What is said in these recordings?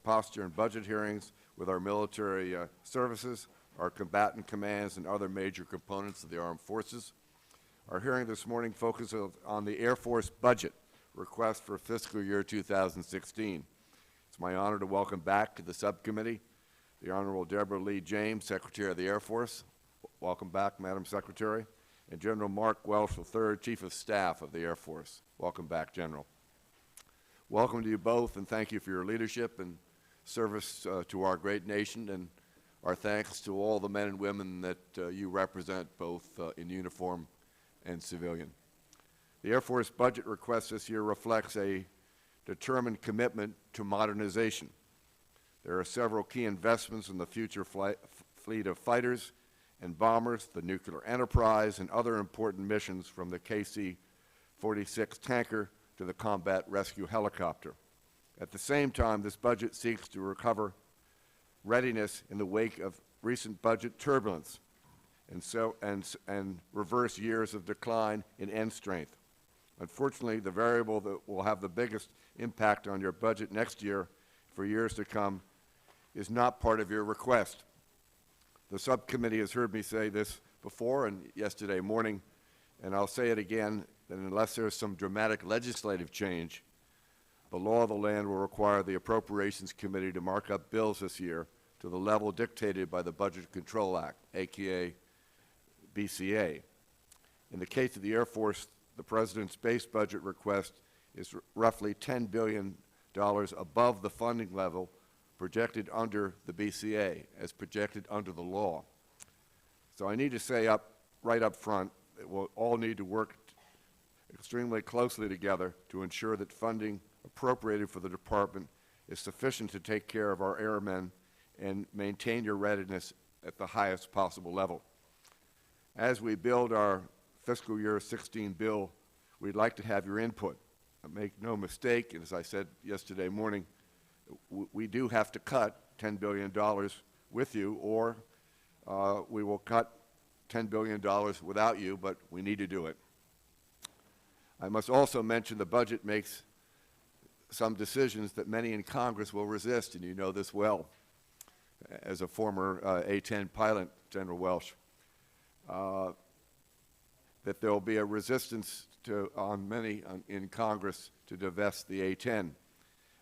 posture and budget hearings with our military services, our combatant commands, and other major components of the armed forces. Our hearing this morning focuses on the Air Force budget request for fiscal year 2016. It's my honor to welcome back to the subcommittee the Honorable Deborah Lee James, Secretary of the Air Force. Welcome back, Madam Secretary. And General Mark Welsh III, Chief of Staff of the Air Force. Welcome back, General. Welcome to you both, and thank you for your leadership and service to our great nation, and our thanks to all the men and women that you represent, both in uniform and civilian. The Air Force budget request this year reflects a determined commitment to modernization. There are several key investments in the future fleet of fighters and bombers, the nuclear enterprise, and other important missions from the KC-46 tanker to the combat rescue helicopter. At the same time, this budget seeks to recover readiness in the wake of recent budget turbulence and reverse years of decline in end strength. Unfortunately, the variable that will have the biggest impact on your budget next year for years to come is not part of your request. The subcommittee has heard me say this before and yesterday morning, and I'll say it again, that unless there's some dramatic legislative change, the law of the land will require the Appropriations Committee to mark up bills this year to the level dictated by the Budget Control Act, aka BCA. In the case of the Air Force, the President's base budget request is roughly $10 billion above the funding level projected under the BCA, as projected under the law. So I need to say right up front that we'll all need to work extremely closely together to ensure that funding appropriated for the Department is sufficient to take care of our airmen and maintain your readiness at the highest possible level. As we build our fiscal year 16 bill, we'd like to have your input. Make no mistake, and as I said yesterday morning, we do have to cut $10 billion with you, or we will cut $10 billion without you, but we need to do it. I must also mention the budget makes some decisions that many in Congress will resist, and you know this well, as a former A-10 pilot, General Welsh, that there will be a resistance on many in Congress to divest the A-10.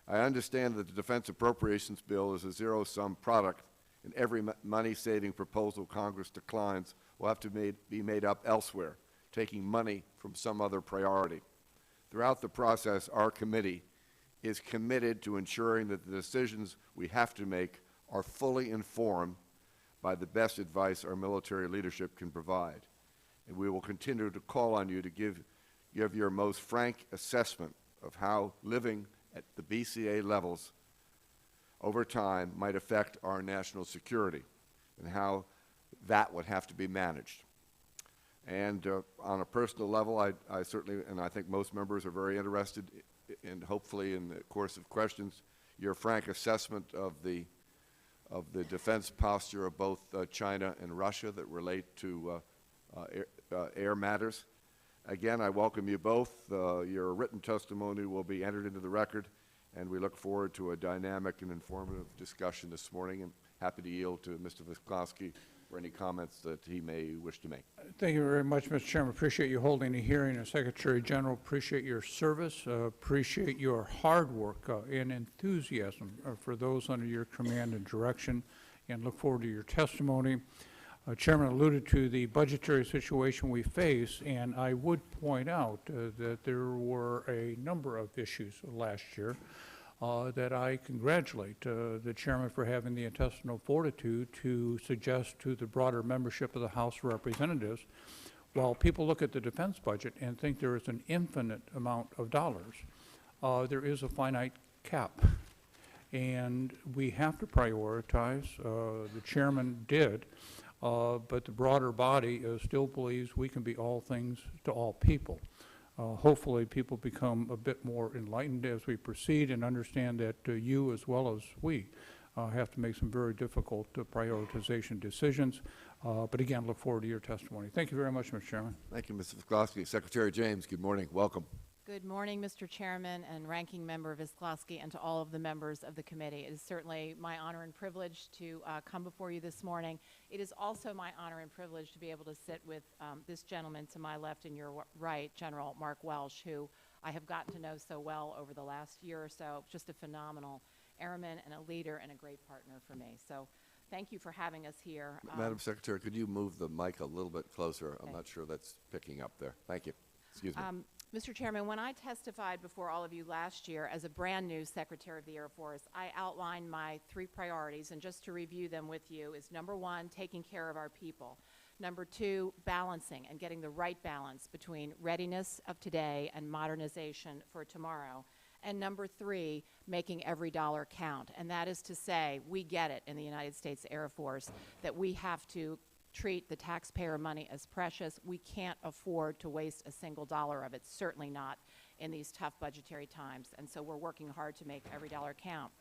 I understand that the Defense Appropriations Bill is a zero-sum product, and every money-saving proposal Congress declines will have to be made up elsewhere, taking money from some other priority. Throughout the process, our committee is committed to ensuring that the decisions we have to make are fully informed by the best advice our military leadership can provide. And we will continue to call on you to give your most frank assessment of how living at the BCA levels over time might affect our national security and how that would have to be managed. And on a personal level, I certainly, and I think most members are very interested in, hopefully in the course of questions, your frank assessment of the defense posture of both China and Russia that relate to air matters. Again, I welcome you both. Your written testimony will be entered into the record, and we look forward to a dynamic and informative discussion this morning, and happy to yield to Mr. Visklowski for any comments that he may wish to make. Thank you very much, Mr. Chairman. Appreciate you holding a hearing. Secretary General, appreciate your service, appreciate your hard work and enthusiasm for those under your command and direction, and look forward to your testimony. Chairman alluded to the budgetary situation we face, and I would point out that there were a number of issues last year that I congratulate the Chairman for having the intestinal fortitude to suggest to the broader membership of the House of Representatives, while people look at the defense budget and think there is an infinite amount of dollars, there is a finite cap. And we have to prioritize. The Chairman did. But the broader body still believes we can be all things to all people. Hopefully people become a bit more enlightened as we proceed and understand that you as well as we have to make some very difficult prioritization decisions. But again, look forward to your testimony. Thank you very much, Mr. Chairman. Thank you, Mr. Visklowski. Secretary James, good morning. Welcome. Good morning, Mr. Chairman and Ranking Member Visklowski, and to all of the members of the committee. It is certainly my honor and privilege to come before you this morning. It is also my honor and privilege to be able to sit with this gentleman to my left and your right, General Mark Welsh, who I have gotten to know so well over the last year or so. Just a phenomenal airman and a leader and a great partner for me. So thank you for having us here. Madam Secretary, could you move the mic a little bit closer? Okay. I'm not sure that's picking up there. Thank you. Excuse me. Mr. Chairman, when I testified before all of you last year as a brand new Secretary of the Air Force, I outlined my 3 priorities, and just to review them with you is number 1, taking care of our people. Number 2, balancing and getting the right balance between readiness of today and modernization for tomorrow. And number 3, making every dollar count. And that is to say, we get it in the United States Air Force that we have to treat the taxpayer money as precious. We can't afford to waste a single dollar of it, certainly not in these tough budgetary times. And so we're working hard to make every dollar count.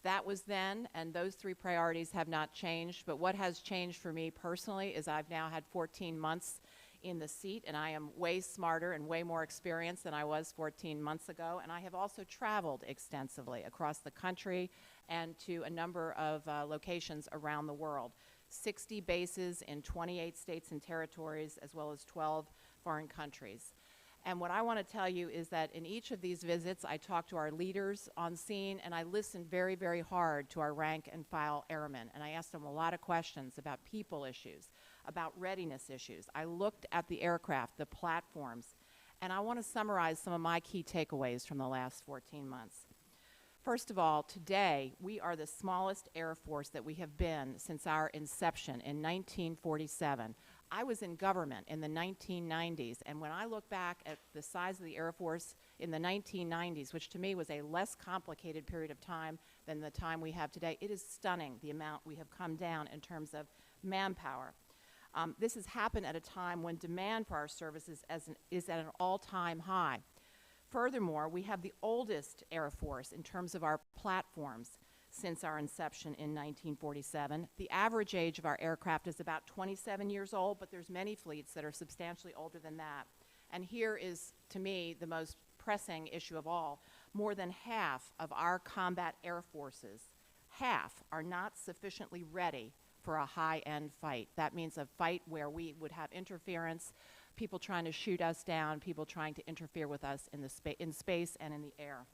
That was then, and those 3 priorities have not changed. But what has changed for me personally is I've now had 14 months in the seat, and I am way smarter and way more experienced than I was 14 months ago. And I have also traveled extensively across the country and to a number of locations around the world. 60 bases in 28 states and territories, as well as 12 foreign countries. And what I want to tell you is that in each of these visits, I talked to our leaders on scene, and I listened very, very hard to our rank and file airmen. And I asked them a lot of questions about people issues, about readiness issues. I looked at the aircraft, the platforms, and I want to summarize some of my key takeaways from the last 14 months. First of all, today, we are the smallest Air Force that we have been since our inception in 1947. I was in government in the 1990s, and when I look back at the size of the Air Force in the 1990s, which to me was a less complicated period of time than the time we have today, it is stunning the amount we have come down in terms of manpower. This has happened at a time when demand for our services is at an all-time high. Furthermore, we have the oldest Air Force in terms of our platforms since our inception in 1947. The average age of our aircraft is about 27 years old, but there's many fleets that are substantially older than that. And here is, to me, the most pressing issue of all. More than half of our combat air forces, half, are not sufficiently ready for a high-end fight. That means a fight where we would have interference, people trying to shoot us down, people trying to interfere with us in space and in the air.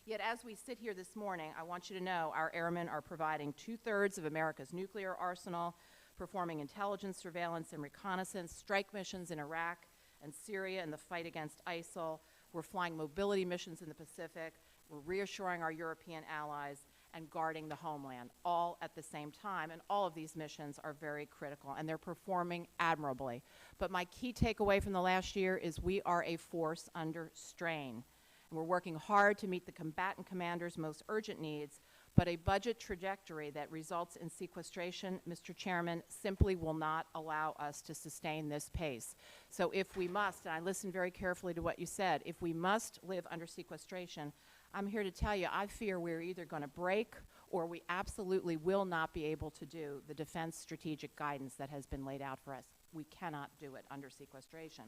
Yet as we sit here this morning, I want you to know our airmen are providing 2/3 of America's nuclear arsenal, performing intelligence, surveillance, and reconnaissance, strike missions in Iraq and Syria in the fight against ISIL. We're flying mobility missions in the Pacific. We're reassuring our European allies and guarding the homeland, all at the same time. And all of these missions are very critical, and they're performing admirably. But my key takeaway from the last year is we are a force under strain. And we're working hard to meet the combatant commanders' most urgent needs, but a budget trajectory that results in sequestration, Mr. Chairman, simply will not allow us to sustain this pace. So if we must, and I listened very carefully to what you said, if we must live under sequestration, I'm here to tell you, I fear we're either going to break or we absolutely will not be able to do the defense strategic guidance that has been laid out for us. We cannot do it under sequestration.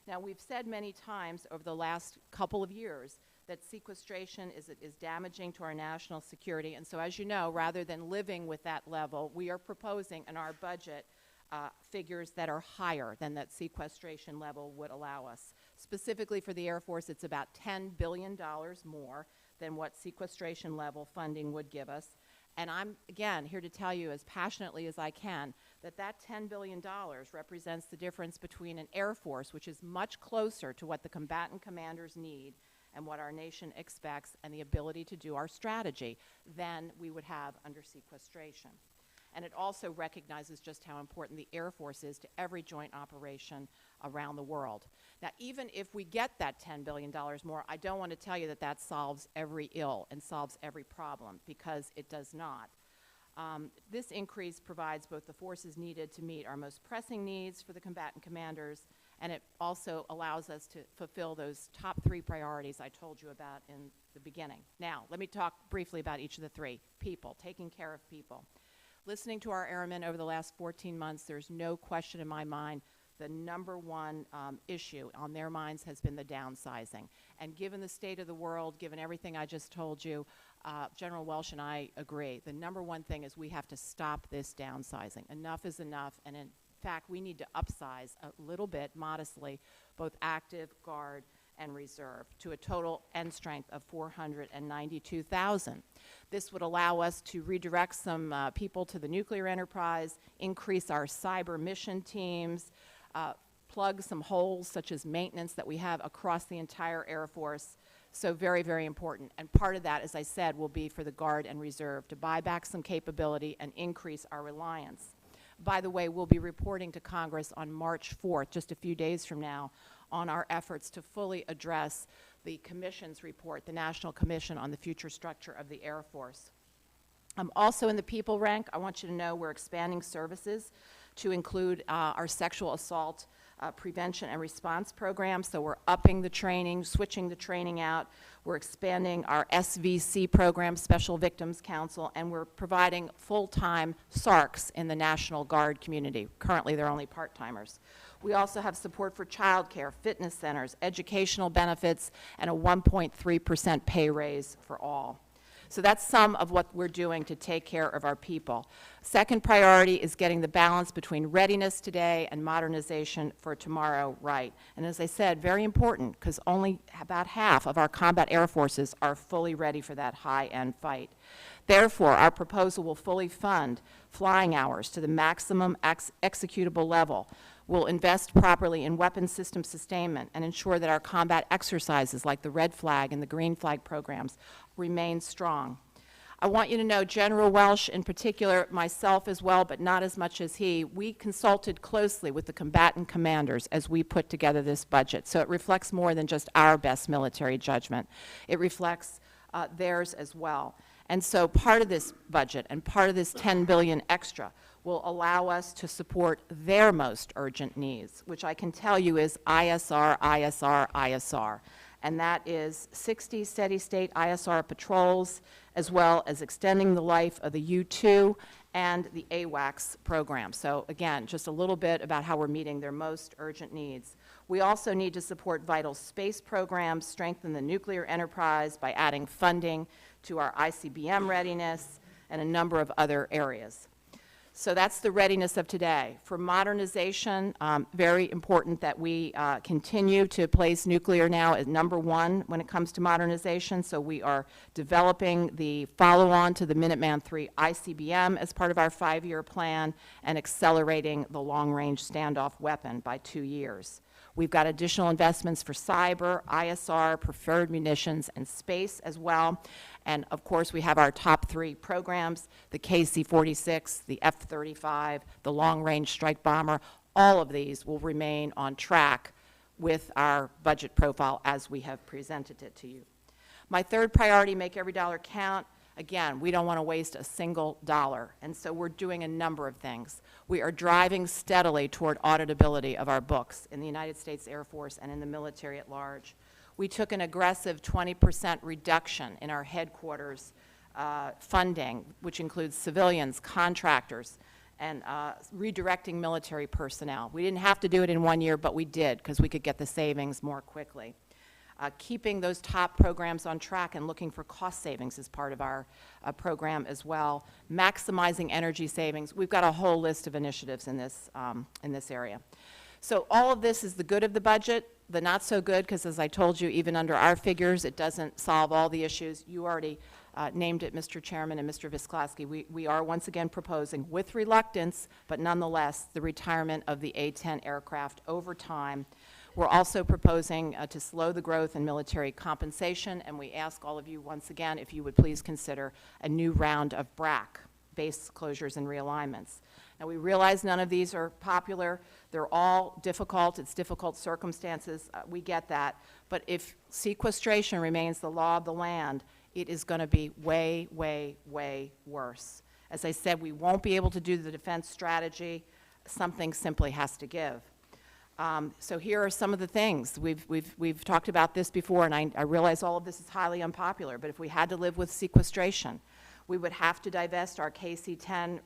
Now, we've said many times over the last couple of years that sequestration is damaging to our national security. And so, as you know, rather than living with that level, we are proposing in our budget figures that are higher than that sequestration level would allow us. Specifically for the Air Force, it's about $10 billion more than what sequestration level funding would give us. And I'm, again, here to tell you as passionately as I can that that $10 billion represents the difference between an Air Force, which is much closer to what the combatant commanders need and what our nation expects, and the ability to do our strategy than we would have under sequestration. And it also recognizes just how important the Air Force is to every joint operation around the world. Now, even if we get that $10 billion more, I don't want to tell you that that solves every ill and solves every problem, because it does not. This increase provides both the forces needed to meet our most pressing needs for the combatant commanders, and it also allows us to fulfill those top 3 priorities I told you about in the beginning. Now, let me talk briefly about each of the 3. People, taking care of people. Listening to our airmen over the last 14 months, there's no question in my mind the number one issue on their minds has been the downsizing. And given the state of the world, given everything I just told you, General Welsh and I agree. The number one thing is we have to stop this downsizing. Enough is enough, and in fact, we need to upsize a little bit, modestly, both active, guard, and reserve to a total end strength of 492,000. This would allow us to redirect some people to the nuclear enterprise, increase our cyber mission teams, plug some holes such as maintenance that we have across the entire Air Force. So very, very important. And part of that, as I said, will be for the Guard and Reserve to buy back some capability and increase our reliance. By the way, we'll be reporting to Congress on March 4th, just a few days from now, on our efforts to fully address the Commission's report, the National Commission on the Future Structure of the Air Force. Also in the people rank, I want you to know we're expanding services to include our sexual assault prevention and response program. So we're upping the training, switching the training out. We're expanding our SVC program, Special Victims Council, and we're providing full-time SARCs in the National Guard community. Currently, they're only part-timers. We also have support for child care, fitness centers, educational benefits, and a 1.3% pay raise for all. So that's some of what we're doing to take care of our people. Second priority is getting the balance between readiness today and modernization for tomorrow right. And as I said, very important, because only about half of our combat air forces are fully ready for that high-end fight. Therefore, our proposal will fully fund flying hours to the maximum executable level. We'll invest properly in weapons system sustainment and ensure that our combat exercises like the Red Flag and the Green Flag programs remain strong. I want you to know General Welsh in particular, myself as well, but not as much as he, we consulted closely with the combatant commanders as we put together this budget. So it reflects more than just our best military judgment. It reflects theirs as well. And so part of this budget and part of this $10 billion extra will allow us to support their most urgent needs, which I can tell you is ISR, ISR, ISR. And that is 60 steady-state ISR patrols, as well as extending the life of the U-2 and the AWACS program. So again, just a little bit about how we're meeting their most urgent needs. We also need to support vital space programs, strengthen the nuclear enterprise by adding funding to our ICBM readiness, and a number of other areas. So that's the readiness of today. For modernization, very important that we continue to place nuclear now as number one when it comes to modernization. So we are developing the follow-on to the Minuteman III ICBM as part of our 5-year plan and accelerating the long-range standoff weapon by 2 years. We've got additional investments for cyber, ISR, preferred munitions, and space as well. And of course, we have our top 3 programs, the KC-46, the F-35, the long-range strike bomber. All of these will remain on track with our budget profile as we have presented it to you. My third priority, make every dollar count. Again, we don't want to waste a single dollar, and so we're doing a number of things. We are driving steadily toward auditability of our books in the United States Air Force and in the military at large. We took an aggressive 20% reduction in our headquarters funding, which includes civilians, contractors, and redirecting military personnel. We didn't have to do it in 1 year, but we did because we could get the savings more quickly. Keeping those top programs on track and looking for cost savings as part of our program as well. Maximizing energy savings. We've got a whole list of initiatives in this area. So all of this is the good of the budget. The not so good, because as I told you, even under our figures, it doesn't solve all the issues. You already named it, Mr. Chairman and Mr. Visclosky. We are once again proposing, with reluctance, but nonetheless, the retirement of the A-10 aircraft over time. We're also proposing to slow the growth in military compensation, and we ask all of you once again if you would please consider a new round of BRAC, base closures and realignments. Now, we realize none of these are popular. They're all difficult. It's difficult circumstances. We get that. But if sequestration remains the law of the land, it is going to be way, way, way worse. As I said, we won't be able to do the defense strategy. Something simply has to give. So here are some of the things. We've talked about this before, and I realize all of this is highly unpopular, but if we had to live with sequestration, we would have to divest our KC-10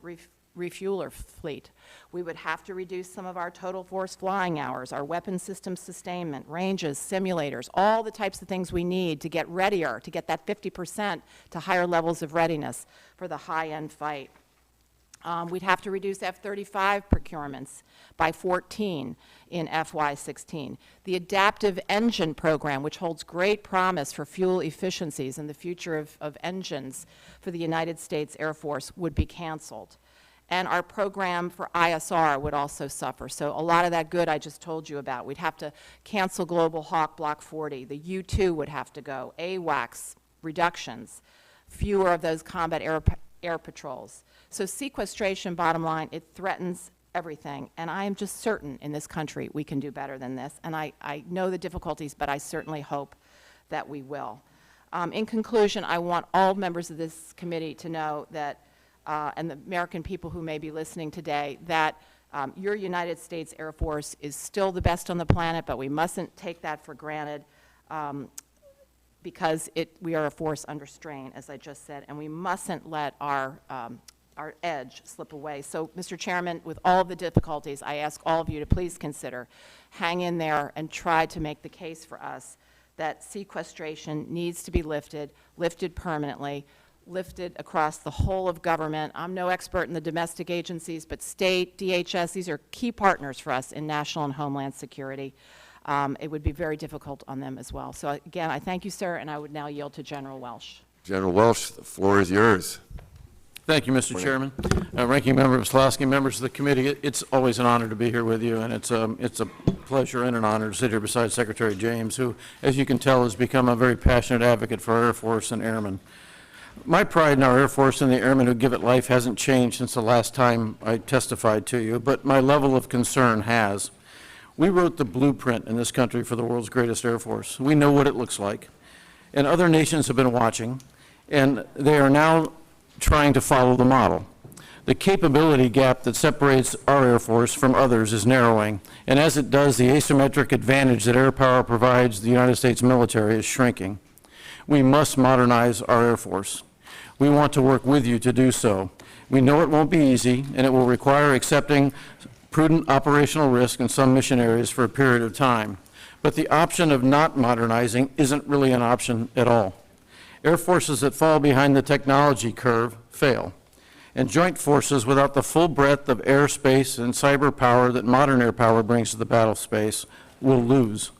refueler fleet. We would have to reduce some of our total force flying hours, our weapon system sustainment, ranges, simulators, all the types of things we need to get readier, to get that 50% to higher levels of readiness for the high-end fight. We'd have to reduce F-35 procurements by 14 in FY16. The adaptive engine program, which holds great promise for fuel efficiencies and the future of engines for the United States Air Force, would be canceled. And our program for ISR would also suffer. So a lot of that good I just told you about. We'd have to cancel Global Hawk Block 40. The U-2 would have to go. AWACS reductions. Fewer of those combat air patrols. So sequestration, bottom line, it threatens everything. And I am just certain in this country we can do better than this. And I know the difficulties, but I certainly hope that we will. In conclusion, I want all members of this committee to know that, and the American people who may be listening today, that your United States Air Force is still the best on the planet, but we mustn't take that for granted. Because we are a force under strain, as I just said, and we mustn't let our edge slip away. So, Mr. Chairman, with all of the difficulties, I ask all of you to please consider, hang in there and try to make the case for us that sequestration needs to be lifted permanently, lifted across the whole of government. I'm no expert in the domestic agencies, but state, DHS, these are key partners for us in national and homeland security. It would be very difficult on them as well. So again, I thank you, sir, and I would now yield to General Welsh. General Welsh, the floor is yours. Thank you, Mr. Chairman. Ranking Member Pulaski, members of the committee, it's always an honor to be here with you, and it's a pleasure and an honor to sit here beside Secretary James, who, as you can tell, has become a very passionate advocate for our Air Force and airmen. My pride in our Air Force and the airmen who give it life hasn't changed since the last time I testified to you, but my level of concern has. We wrote the blueprint in this country for the world's greatest Air Force. We know what it looks like. And other nations have been watching, and they are now trying to follow the model. The capability gap that separates our Air Force from others is narrowing, and as it does, the asymmetric advantage that air power provides the United States military is shrinking. We must modernize our Air Force. We want to work with you to do so. We know it won't be easy, and it will require accepting prudent operational risk in some mission areas for a period of time. But the option of not modernizing isn't really an option at all. Air forces that fall behind the technology curve fail, and joint forces without the full breadth of airspace and cyber power that modern air power brings to the battle space will lose.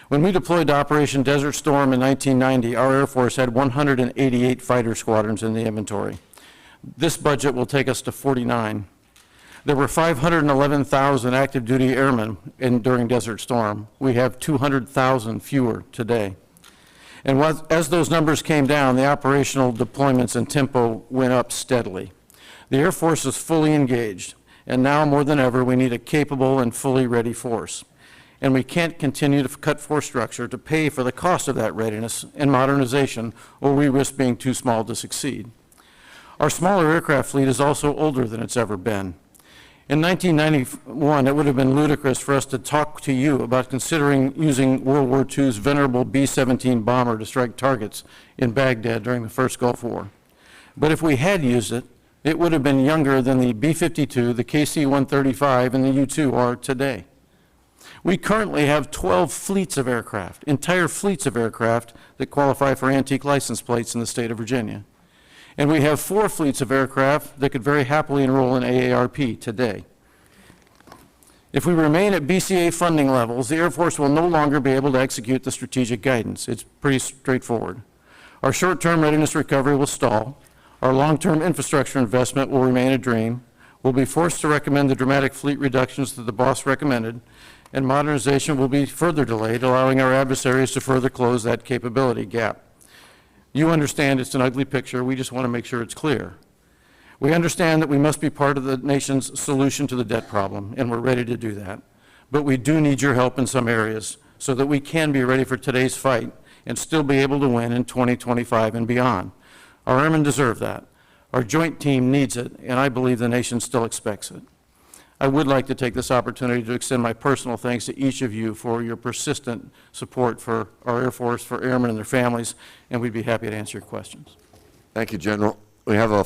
When we deployed to Operation Desert Storm in 1990, our Air Force had 188 fighter squadrons in the inventory. This budget will take us to 49. There were 511,000 active duty airmen during Desert Storm. We have 200,000 fewer today. And as those numbers came down, the operational deployments and tempo went up steadily. The Air Force is fully engaged, and now more than ever, we need a capable and fully ready force. And we can't continue to cut force structure to pay for the cost of that readiness and modernization, or we risk being too small to succeed. Our smaller aircraft fleet is also older than it's ever been. In 1991, it would have been ludicrous for us to talk to you about considering using World War II's venerable B-17 bomber to strike targets in Baghdad during the first Gulf War. But if we had used it, it would have been younger than the B-52, the KC-135, and the U-2 are today. We currently have 12 fleets of aircraft, entire fleets of aircraft that qualify for antique license plates in the state of Virginia. And we have 4 fleets of aircraft that could very happily enroll in AARP today. If we remain at BCA funding levels, the Air Force will no longer be able to execute the strategic guidance. It's pretty straightforward. Our short-term readiness recovery will stall. Our long-term infrastructure investment will remain a dream. We'll be forced to recommend the dramatic fleet reductions that the boss recommended, and modernization will be further delayed, allowing our adversaries to further close that capability gap. You understand it's an ugly picture. We just want to make sure it's clear. We understand that we must be part of the nation's solution to the debt problem, and we're ready to do that. But we do need your help in some areas so that we can be ready for today's fight and still be able to win in 2025 and beyond. Our airmen deserve that. Our joint team needs it, and I believe the nation still expects it. I would like to take this opportunity to extend my personal thanks to each of you for your persistent support for our Air Force, for airmen and their families, and we'd be happy to answer your questions. Thank you, General. We have a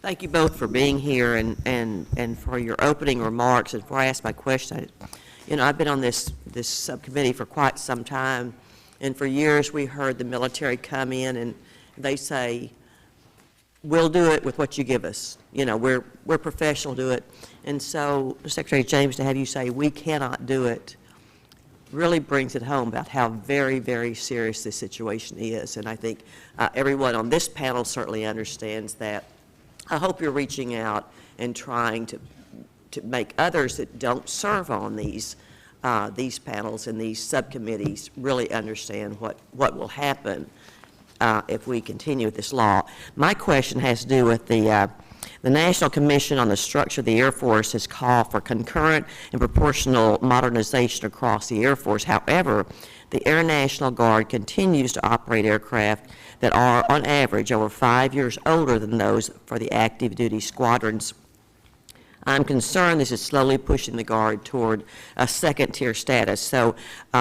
Thank you both for being here and for your opening remarks. And before I ask my question, I've been on this subcommittee for quite some time, and for years we heard the military come in and they say, we'll do it with what you give us. We're professional, do it. And so, Secretary James, to have you say we cannot do it really brings it home about how very, very serious this situation is. And I think everyone on this panel certainly understands that. I hope you're reaching out and trying to make others that don't serve on these panels and these subcommittees really understand what will happen if we continue with this law. My question has to do with the National Commission on the Structure of the Air Force has called for concurrent and proportional modernization across the Air Force. However, the Air National Guard continues to operate aircraft that are, on average, over 5 years older than those for the active duty squadrons. I'm concerned this is slowly pushing the Guard toward a second-tier status. So,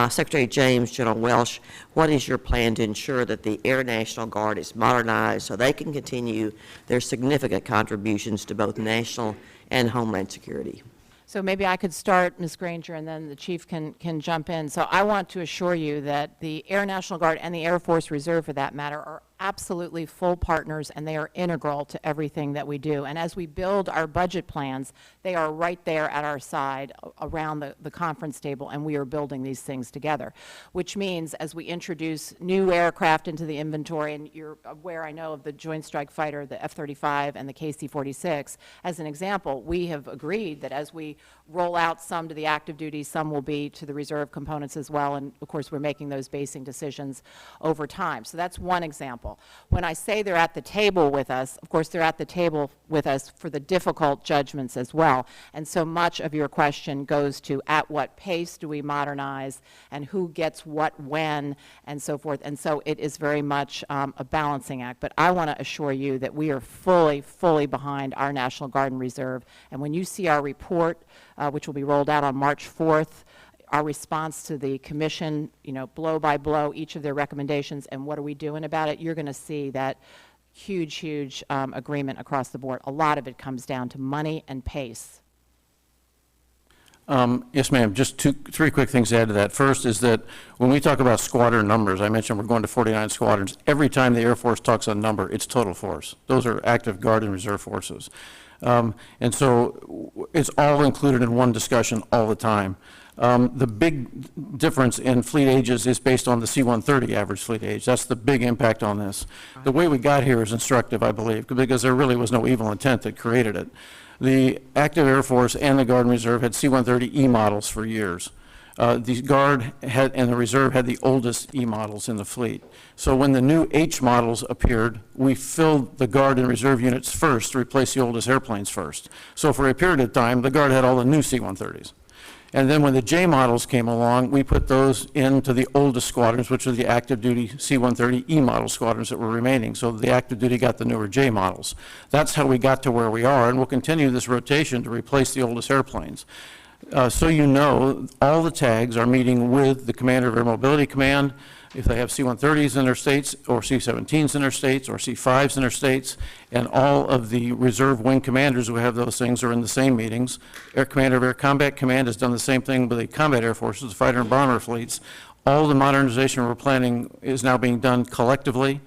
Secretary James, General Welsh, what is your plan to ensure that the Air National Guard is modernized so they can continue their significant contributions to both national and homeland security? So maybe I could start, Ms. Granger, and then the Chief can jump in. So I want to assure you that the Air National Guard and the Air Force Reserve, for that matter, are absolutely full partners, and they are integral to everything that we do. And as we build our budget plans, they are right there at our side around the conference table, and we are building these things together, which means as we introduce new aircraft into the inventory, and you're aware, I know, of the Joint Strike Fighter, the F-35, and the KC-46, as an example, we have agreed that as we roll out some to the active duty, some will be to the reserve components as well, and of course we're making those basing decisions over time. So that's one example. When I say they're at the table with us, of course they're at the table with us for the difficult judgments as well, and so much of your question goes to at what pace do we modernize and who gets what when and so forth, and so it is very much a balancing act. But I want to assure you that we are fully behind our National Guard and Reserve, and when you see our report, which will be rolled out on March 4th, our response to the commission, blow by blow, each of their recommendations, and what are we doing about it, you're going to see that huge agreement across the board. A lot of it comes down to money and pace. Yes, ma'am. Just three quick things to add to that. First is that when we talk about squadron numbers, I mentioned we're going to 49 squadrons. Every time the Air Force talks on number, it's total force. Those are active Guard and Reserve forces. And so it's all included in one discussion all the time. The big difference in fleet ages is based on the C-130 average fleet age. That's the big impact on this. The way we got here is instructive, I believe, because there really was no evil intent that created it. The active Air Force and the Guard and Reserve had C-130E models for years. The Guard and the Reserve had the oldest E models in the fleet. So when the new H models appeared, we filled the Guard and Reserve units first to replace the oldest airplanes first. So for a period of time, the Guard had all the new C-130s. And then when the J models came along, we put those into the oldest squadrons, which are the active duty C-130E model squadrons that were remaining. So the active duty got the newer J models. That's how we got to where we are, and we'll continue this rotation to replace the oldest airplanes. So all the tags are meeting with the Commander of Air Mobility Command. If they have C-130s in their states, or C-17s in their states, or C-5s in their states, and all of the reserve wing commanders who have those things are in the same meetings. Air Commander of Air Combat Command has done the same thing with the combat air forces, the fighter and bomber fleets. All the modernization we're planning is now being done collectively.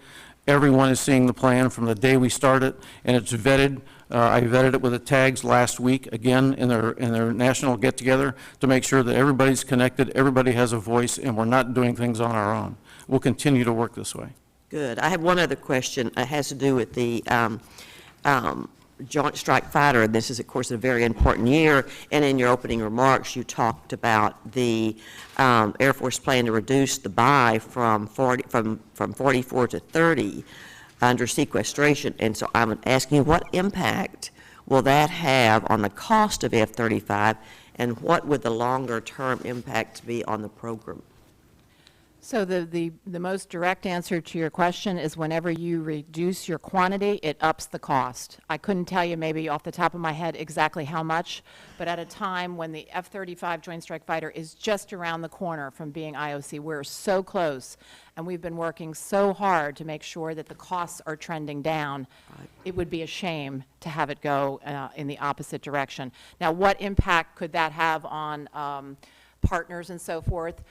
Everyone is seeing the plan from the day we start it, and it's vetted. I vetted it with the tags last week, again, in their national get-together, to make sure that everybody's connected, everybody has a voice, and we're not doing things on our own. We'll continue to work this way. Good. I have one other question. It has to do with the Joint Strike Fighter, and this is, of course, a very important year, and in your opening remarks, you talked about the Air Force plan to reduce the buy from 44 to 30 under sequestration, and so I'm asking you, what impact will that have on the cost of F-35, and what would the longer-term impact be on the program? So the most direct answer to your question is whenever you reduce your quantity, it ups the cost. I couldn't tell you maybe off the top of my head exactly how much, but at a time when the F-35 Joint Strike Fighter is just around the corner from being IOC, we're so close, and we've been working so hard to make sure that the costs are trending down. It would be a shame to have it go in the opposite direction. Now, what impact could that have on partners and so forth?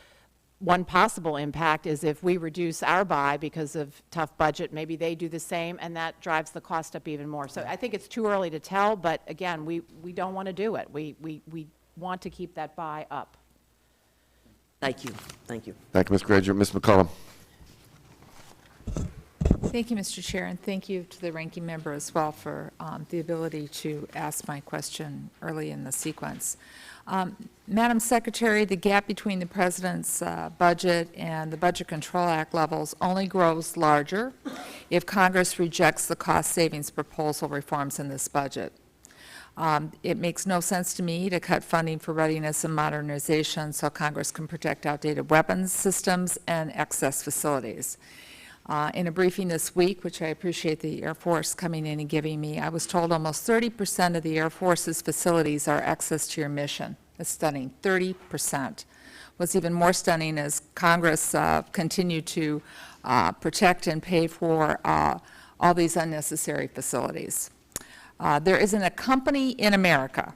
One possible impact is if we reduce our buy because of tough budget, maybe they do the same, and that drives the cost up even more. So I think it's too early to tell, but again, we don't want to do it. We want to keep that buy up. Thank you. Thank you. Thank you, Ms. Granger. Ms. McCollum. Thank you, Mr. Chair, and thank you to the ranking member as well for the ability to ask my question early in the sequence. Madam Secretary, the gap between the President's budget and the Budget Control Act levels only grows larger if Congress rejects the cost savings proposal reforms in this budget. It makes no sense to me to cut funding for readiness and modernization so Congress can protect outdated weapons systems and excess facilities. In a briefing this week, which I appreciate the Air Force coming in and giving me, I was told almost 30% of the Air Force's facilities are access to your mission. That's stunning, 30%. What's even more stunning is Congress continued to protect and pay for all these unnecessary facilities. There isn't a company in America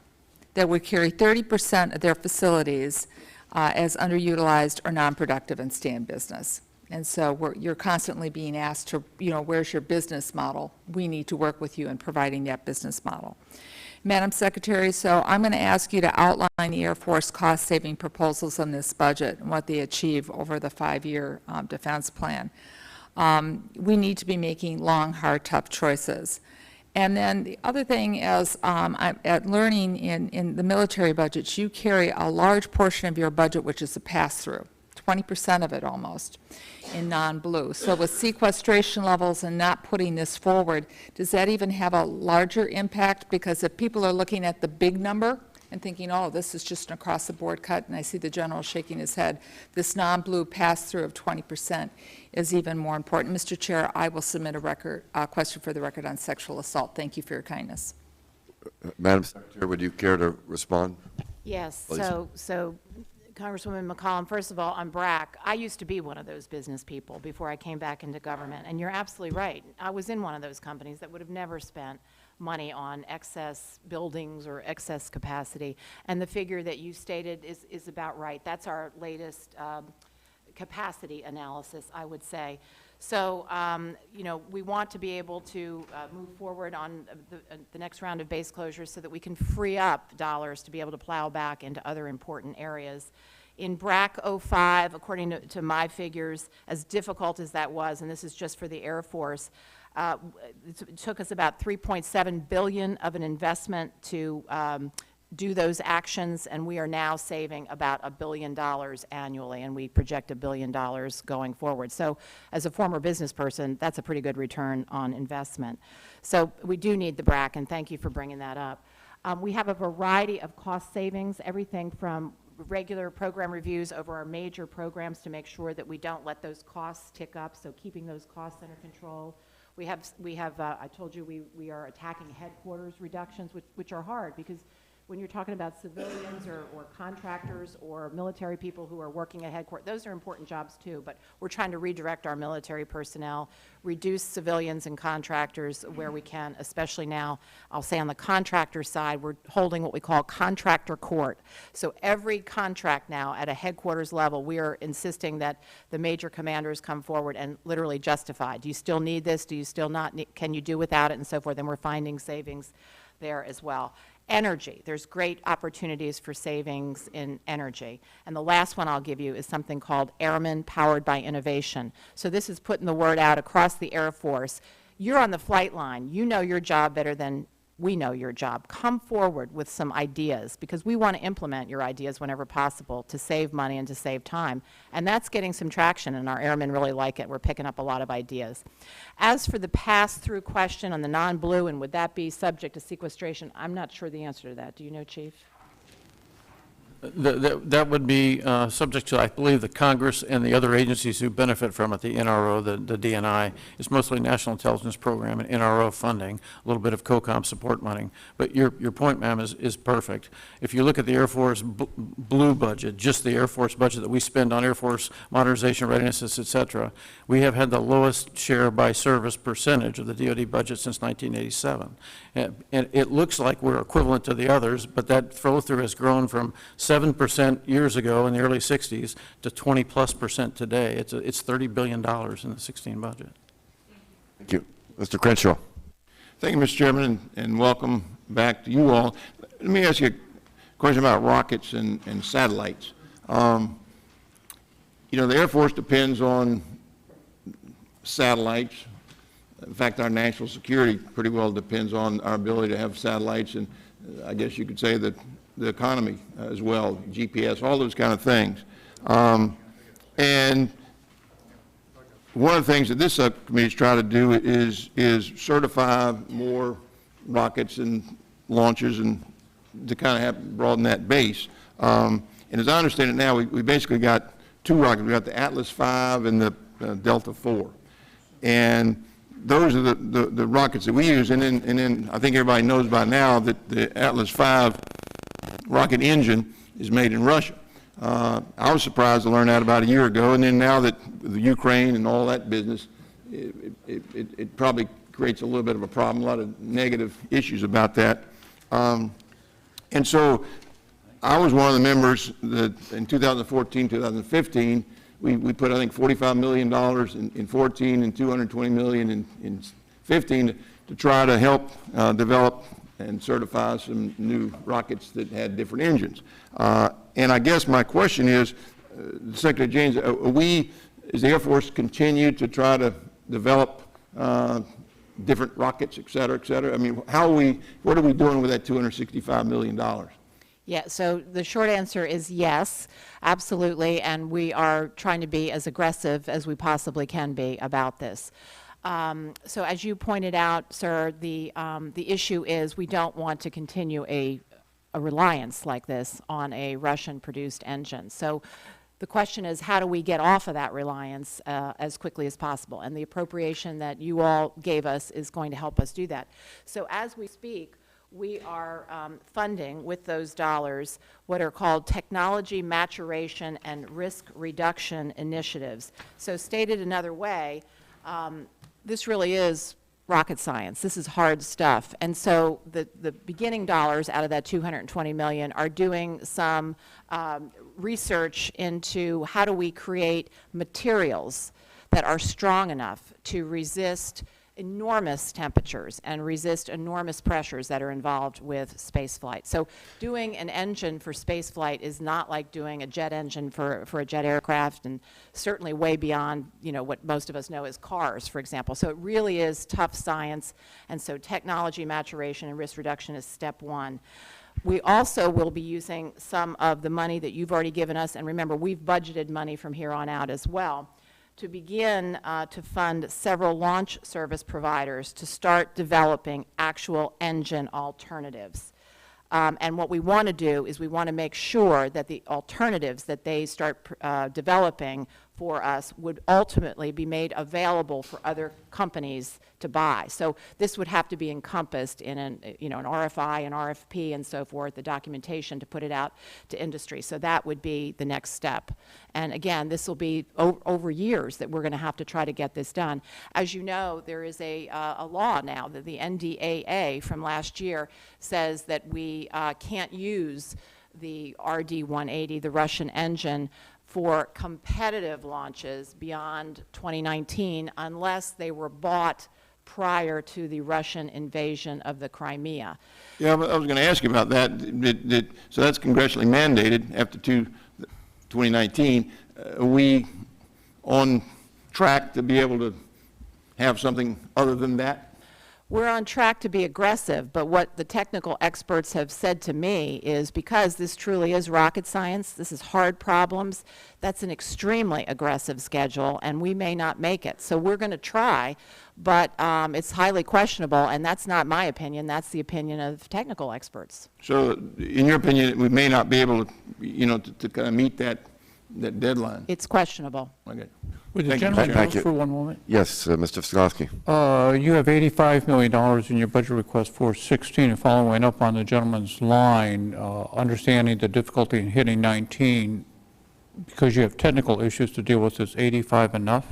that would carry 30% of their facilities as underutilized or non-productive and stay in business. And so you're constantly being asked to, where's your business model? We need to work with you in providing that business model. Madam Secretary, so I'm going to ask you to outline the Air Force cost-saving proposals in this budget and what they achieve over the 5-year defense plan. We need to be making long, hard, tough choices. And then the other thing is, at learning in the military budgets, you carry a large portion of your budget which is a pass-through. 20% of it almost in non-blue. So with sequestration levels and not putting this forward, does that even have a larger impact? Because if people are looking at the big number and thinking, oh, this is just an across-the-board cut, and I see the general shaking his head, this non-blue pass-through of 20% is even more important. Mr. Chair, I will submit a question for the record on sexual assault. Thank you for your kindness. Madam Secretary, would you care to respond? Yes, Please. so Congresswoman McCollum, first of all, on BRAC, I used to be one of those business people before I came back into government, and you're absolutely right. I was in one of those companies that would have never spent money on excess buildings or excess capacity, and the figure that you stated is about right. That's our latest capacity analysis, I would say. So, we want to be able to move forward on the next round of base closures so that we can free up dollars to be able to plow back into other important areas. In BRAC 05, according to my figures, as difficult as that was, and this is just for the Air Force, it took us about $3.7 billion of an investment to do those actions, and we are now saving about $1 billion annually, and we project $1 billion going forward. So as a former business person, that's a pretty good return on investment. So we do need the BRAC, and thank you for bringing that up. We have a variety of cost savings, everything from regular program reviews over our major programs to make sure that we don't let those costs tick up, so keeping those costs under control. We have I told you we are attacking headquarters reductions, which are hard because when you're talking about civilians or contractors or military people who are working at headquarters, those are important jobs too, but we're trying to redirect our military personnel, reduce civilians and contractors where we can, especially now, I'll say on the contractor side, we're holding what we call contractor court. So every contract now at a headquarters level, we are insisting that the major commanders come forward and literally justify. Do you still need this? Do you still not need, can you do without it, and so forth, and we're finding savings there as well. Energy, there's great opportunities for savings in energy. And the last one I'll give you is something called Airmen Powered by Innovation. So this is putting the word out across the Air Force. You're on the flight line. You know your job better than we know your job. Come forward with some ideas because we want to implement your ideas whenever possible to save money and to save time. And that's getting some traction, and our airmen really like it. We're picking up a lot of ideas. As for the pass-through question on the non-blue, and would that be subject to sequestration, I'm not sure the answer to that. Do you know, Chief? That would be subject to, I believe, the Congress and the other agencies who benefit from it, the NRO, the DNI. It's mostly National Intelligence Program and NRO funding, a little bit of COCOM support money. But your point, ma'am, is perfect. If you look at the Air Force blue budget, just the Air Force budget that we spend on Air Force modernization, readiness, et cetera, we have had the lowest share by service percentage of the DoD budget since 1987. And it looks like we're equivalent to the others, but that flow-through has grown from 7% years ago in the early 60s to 20+% today. It's $30 billion in the 16 budget. Thank you. Mr. Crenshaw. Thank you, Mr. Chairman, and welcome back to you all. Let me ask you a question about rockets and satellites. You know, the Air Force depends on satellites. In fact, our national security pretty well depends on our ability to have satellites, and I guess you could say that the economy as well, GPS, all those kind of things. And one of the things that this subcommittee is trying to do is certify more rockets and launchers and to kind of broaden that base. And as I understand it now, we basically got two rockets. We got the Atlas V and the Delta IV. And those are the rockets that we use. And then I think everybody knows by now that the Atlas V rocket engine is made in Russia. I was surprised to learn that about a year ago, and then now that the Ukraine and all that business, it probably creates a little bit of a problem, a lot of negative issues about that. And so I was one of the members that in 2014, 2015, we put, I think, $45 million in 14 and $220 million in 15 to try to help develop and certify some new rockets that had different engines. And I guess my question is, Secretary James, is the Air Force continue to try to develop different rockets, et cetera, et cetera? I mean, what are we doing with that $265 million? Yeah, so the short answer is yes, absolutely, and we are trying to be as aggressive as we possibly can be about this. So as you pointed out, sir, the issue is we don't want to continue a reliance like this on a Russian-produced engine. So the question is, how do we get off of that reliance as quickly as possible? And the appropriation that you all gave us is going to help us do that. So as we speak, we are funding with those dollars what are called technology maturation and risk reduction initiatives. So stated another way, this really is rocket science. This is hard stuff. And so the beginning dollars out of that $220 million are doing some research into how do we create materials that are strong enough to resist enormous temperatures and resist enormous pressures that are involved with space flight. So doing an engine for space flight is not like doing a jet engine for a jet aircraft, and certainly way beyond, you know, what most of us know as cars, for example. So it really is tough science, and so technology maturation and risk reduction is step one. We also will be using some of the money that you've already given us, and remember, we've budgeted money from here on out as well, to begin to fund several launch service providers to start developing actual engine alternatives. And what we want to do is we want to make sure that the alternatives that they start developing for us would ultimately be made available for other companies to buy. So this would have to be encompassed in an RFI, an RFP, and so forth, the documentation to put it out to industry. So that would be the next step. And again, this will be over years that we're going to have to try to get this done. As you know, there is a law now that the NDAA from last year says that we can't use the RD-180, the Russian engine, for competitive launches beyond 2019 unless they were bought prior to the Russian invasion of the Crimea. Yeah, I was going to ask you about that. So that's congressionally mandated after 2019. Are we on track to be able to have something other than that? We're on track to be aggressive, but what the technical experts have said to me is because this truly is rocket science, this is hard problems, that's an extremely aggressive schedule, and we may not make it. So we're going to try, but it's highly questionable, and that's not my opinion, that's the opinion of technical experts. So in your opinion, we may not be able to, to kind of meet that deadline? It's questionable. Okay. Would the Thank you, gentleman Mr. Thank pause you. for one moment? Yes, Mr. Visconski. You have $85 million in your budget request for 16, and following up on the gentleman's line, understanding the difficulty in hitting 19, because you have technical issues to deal with, is 85 enough?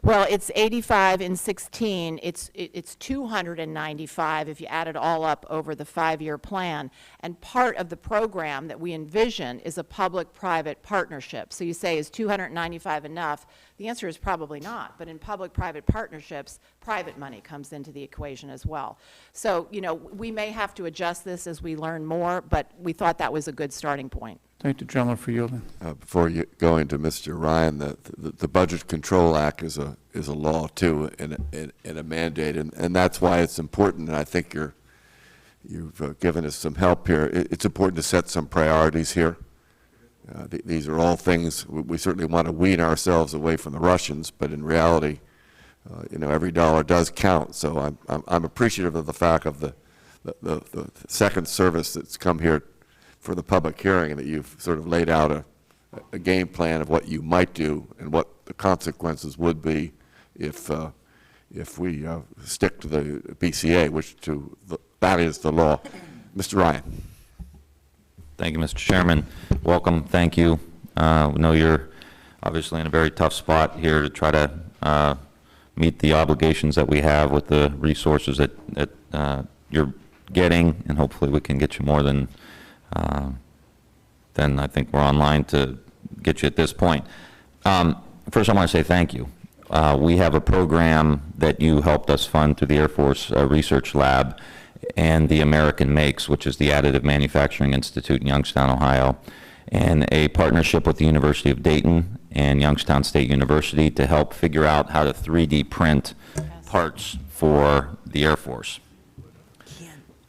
Well, it's 85 in 16. It's 295 if you add it all up over the 5-year plan. And part of the program that we envision is a public-private partnership. So you say, is 295 enough? The answer is probably not. But in public-private partnerships, private money comes into the equation as well. So, we may have to adjust this as we learn more, but we thought that was a good starting point. Thank the gentleman for yielding. Before you go into Mr. Ryan, the Budget Control Act is a law too, and a mandate, and that's why it's important. And I think you've given us some help here. It's important to set some priorities here. These are all things we certainly want to wean ourselves away from the Russians, but in reality, every dollar does count. So I'm appreciative of the fact of the second service that's come here for the public hearing, and that you've sort of laid out a game plan of what you might do and what the consequences would be if we stick to the BCA, that is the law. Mr. Ryan. Thank you, Mr. Chairman. Welcome. Thank you. We know you're obviously in a very tough spot here to try to meet the obligations that we have with the resources that you're getting, and hopefully we can get you more than I think we're online to get you at this point. First, I want to say thank you. We have a program that you helped us fund through the Air Force Research Lab and the American Makes, which is the Additive Manufacturing Institute in Youngstown, Ohio, and a partnership with the University of Dayton and Youngstown State University to help figure out how to 3D print parts for the Air Force.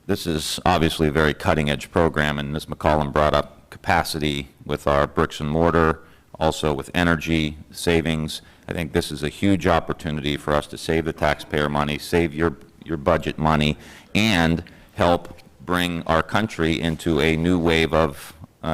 This is obviously a very cutting-edge program, and Ms. McCollum brought up capacity with our bricks and mortar, also with energy savings. I think this is a huge opportunity for us to save the taxpayer money, save your budget money, and help bring our country into a new wave of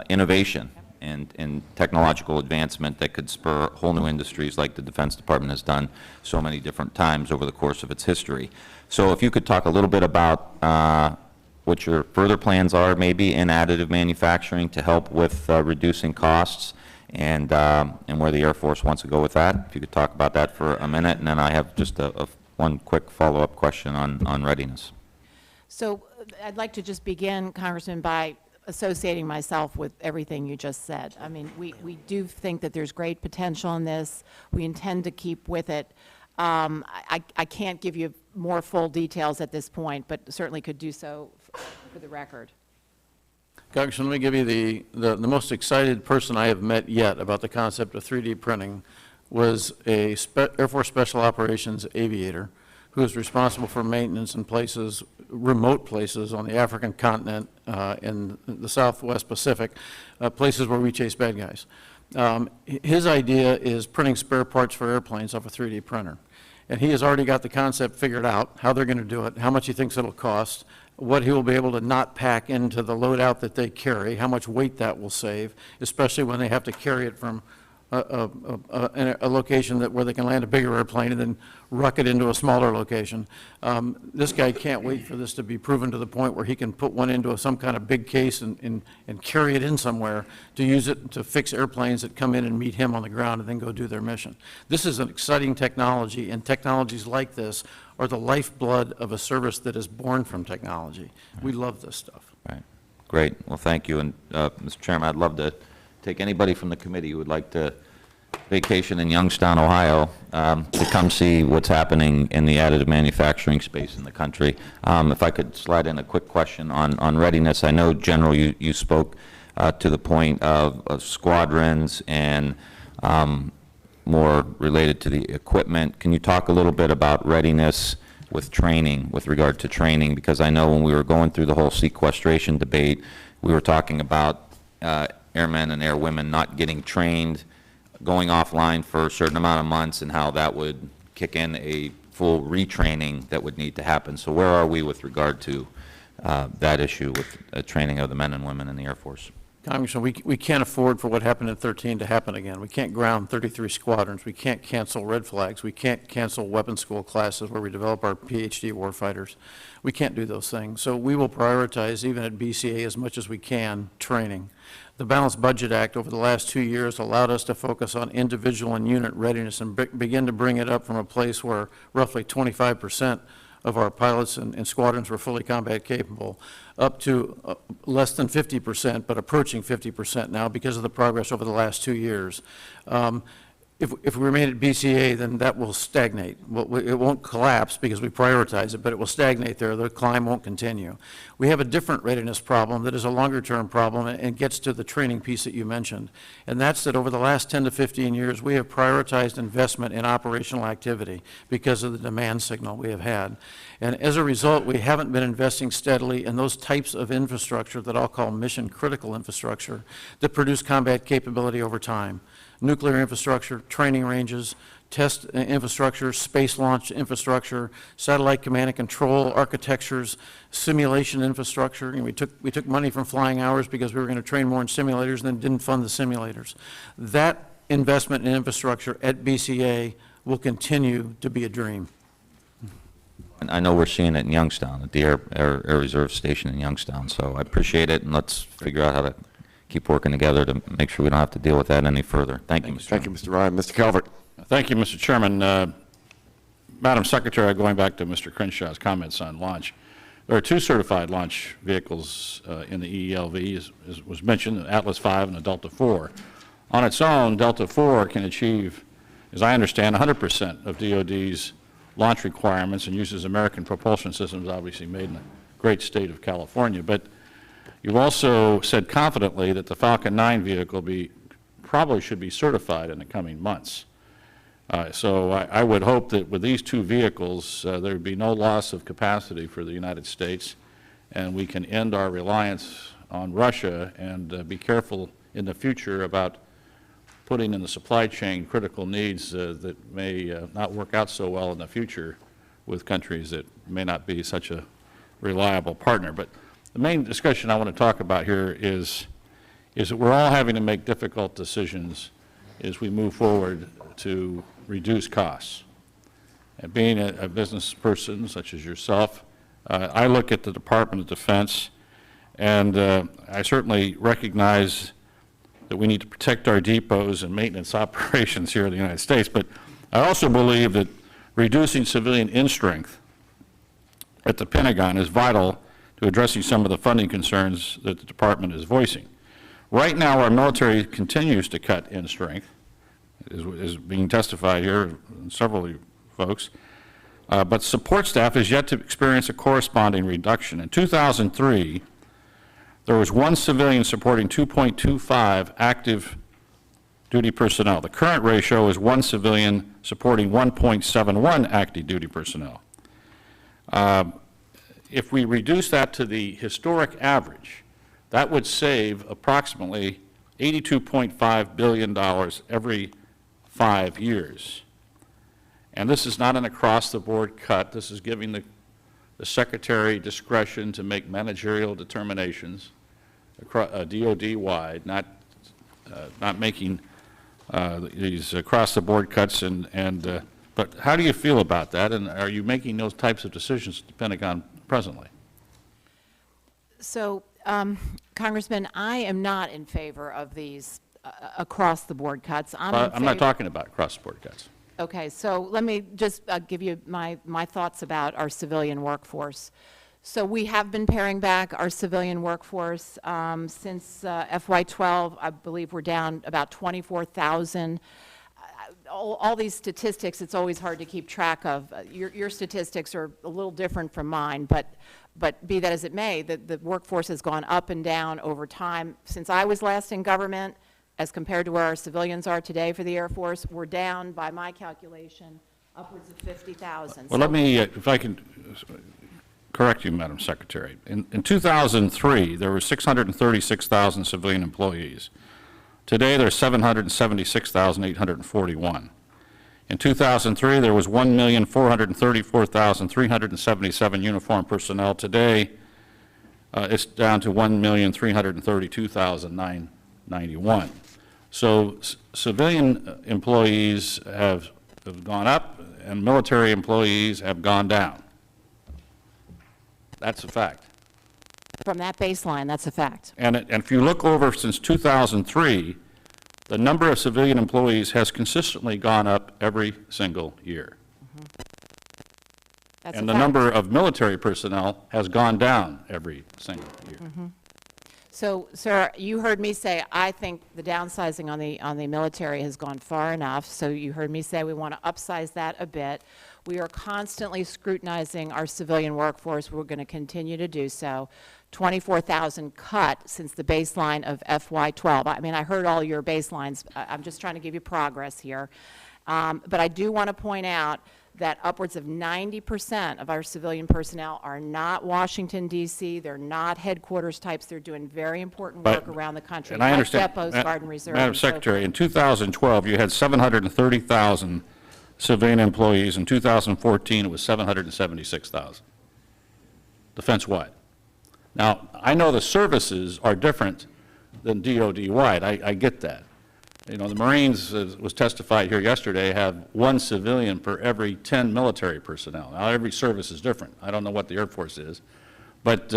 innovation and technological advancement that could spur whole new industries like the Defense Department has done so many different times over the course of its history. So if you could talk a little bit about what your further plans are maybe in additive manufacturing to help with reducing costs, and where the Air Force wants to go with that. If you could talk about that for a minute, and then I have just one quick follow-up question on readiness. So I'd like to just begin, Congressman, by associating myself with everything you just said. I mean, we do think that there's great potential in this. We intend to keep with it. I can't give you more full details at this point, but certainly could do so for the record. Congressman, let me give you the most excited person I have met yet about the concept of 3D printing was a Air Force Special Operations aviator who is responsible for maintenance in places, remote places on the African continent, in the Southwest Pacific, places where we chase bad guys. His idea is printing spare parts for airplanes off a 3D printer. And he has already got the concept figured out, how they're going to do it, how much he thinks it'll cost, what he will be able to not pack into the loadout that they carry, how much weight that will save, especially when they have to carry it from a location where they can land a bigger airplane and then ruck it into a smaller location. This guy can't wait for this to be proven to the point where he can put one into some kind of big case and carry it in somewhere to use it to fix airplanes that come in and meet him on the ground and then go do their mission. This is an exciting technology, and technologies like this are the lifeblood of a service that is born from technology. We love this stuff. Right. Great. Well, thank you. And Mr. Chairman, I'd love to take anybody from the committee who would like to vacation in Youngstown, Ohio, to come see what's happening in the additive manufacturing space in the country. If I could slide in a quick question on readiness. I know, General, you spoke to the point of squadrons and more related to the equipment. Can you talk a little bit about readiness with training, with regard to training, because I know when we were going through the whole sequestration debate, we were talking about airmen and airwomen not getting trained, going offline for a certain amount of months, and how that would kick in a full retraining that would need to happen. So where are we with regard to that issue with training of the men and women in the Air Force? Congressman, we can't afford for what happened in 13 to happen again. We can't ground 33 squadrons. We can't cancel red flags. We can't cancel weapons school classes where we develop our PhD warfighters. We can't do those things. So we will prioritize, even at BCA, as much as we can, training. The Balanced Budget Act over the last 2 years allowed us to focus on individual and unit readiness and begin to bring it up from a place where roughly 25% of our pilots and squadrons were fully combat capable, up to less than 50%, but approaching 50% now because of the progress over the last 2 years. If we remain at BCA, then that will stagnate. It won't collapse because we prioritize it, but it will stagnate there. The climb won't continue. We have a different readiness problem that is a longer-term problem and gets to the training piece that you mentioned. And that's that over the last 10 to 15 years, we have prioritized investment in operational activity because of the demand signal we have had. And as a result, we haven't been investing steadily in those types of infrastructure that I'll call mission-critical infrastructure that produce combat capability over time. Nuclear infrastructure, training ranges, test infrastructure, space launch infrastructure, satellite command and control architectures, simulation infrastructure. And we took money from flying hours because we were going to train more in simulators and then didn't fund the simulators. That investment in infrastructure at BCA will continue to be a dream. And I know we're seeing it in Youngstown, at the Air Reserve Station in Youngstown, so I appreciate it, and let's figure out how to keep working together to make sure we don't have to deal with that any further. Thank you, Mr. Thank you, Mr. Ryan. Mr. Calvert. Thank you, Mr. Chairman. Madam Secretary, going back to Mr. Crenshaw's comments on launch, there are 2 certified launch vehicles in the EELV, as was mentioned, Atlas V and the Delta IV. On its own, Delta IV can achieve, as I understand, 100% of DoD's launch requirements and uses American propulsion systems, obviously made in the great state of California. But you've also said confidently that the Falcon 9 vehicle probably should be certified in the coming months. So I would hope that with these 2 vehicles, there would be no loss of capacity for the United States, and we can end our reliance on Russia and be careful in the future about putting in the supply chain critical needs that may not work out so well in the future with countries that may not be such a reliable partner. But the main discussion I want to talk about here is that we're all having to make difficult decisions as we move forward to reduce costs. And being a business person such as yourself, I look at the Department of Defense, and I certainly recognize that we need to protect our depots and maintenance operations here in the United States, but I also believe that reducing civilian in-strength at the Pentagon is vital to addressing some of the funding concerns that the Department is voicing. Right now, our military continues to cut in-strength, is being testified here, several of you folks, but support staff is yet to experience a corresponding reduction. In 2003, there was 1 civilian supporting 2.25 active duty personnel. The current ratio is 1 civilian supporting 1.71 active duty personnel. If we reduce that to the historic average, that would save approximately $82.5 billion every 5 years. And this is not an across-the-board cut. This is giving the Secretary discretion to make managerial determinations DOD-wide, not making these across-the-board cuts. But how do you feel about that, and are you making those types of decisions at the Pentagon presently? So, Congressman, I am not in favor of these across-the-board cuts. I'm not talking about across-the-board cuts. Okay, so let me just give you my thoughts about our civilian workforce. So we have been paring back our civilian workforce since FY12. I believe we're down about 24,000. All these statistics, it's always hard to keep track of. Your statistics are a little different from mine, but be that as it may, the workforce has gone up and down over time. Since I was last in government, as compared to where our civilians are today for the Air Force, we're down, by my calculation, upwards of 50,000. Well, let me, if I can correct you, Madam Secretary. In 2003, there were 636,000 civilian employees. Today, there are 776,841. In 2003, there was 1,434,377 uniformed personnel. Today, it's down to 1,332,991. So civilian employees have gone up, and military employees have gone down. That's a fact. From that baseline, that's a fact. And if you look over since 2003, the number of civilian employees has consistently gone up every single year. That's And a the fact. number of military personnel has gone down every single year. So, sir, you heard me say, I think the downsizing on the military has gone far enough. So you heard me say we want to upsize that a bit. We are constantly scrutinizing our civilian workforce. We're going to continue to do so. 24,000 cut since the baseline of FY12. I mean, I heard all your baselines. I'm just trying to give you progress here. But I do want to point out that upwards of 90% of our civilian personnel are not Washington, D.C. They're not headquarters types. They're doing very important work around the country. And I like understand, depots, Garden Reserve. Madam and so Secretary, in 2012, you had 730,000 civilian employees. In 2014, it was 776,000. Defense-wide. Now, I know the services are different than DOD-wide. I get that. You know, the Marines, as was testified here yesterday, have 1 civilian per every 10 military personnel. Now, every service is different. I don't know what the Air Force is. But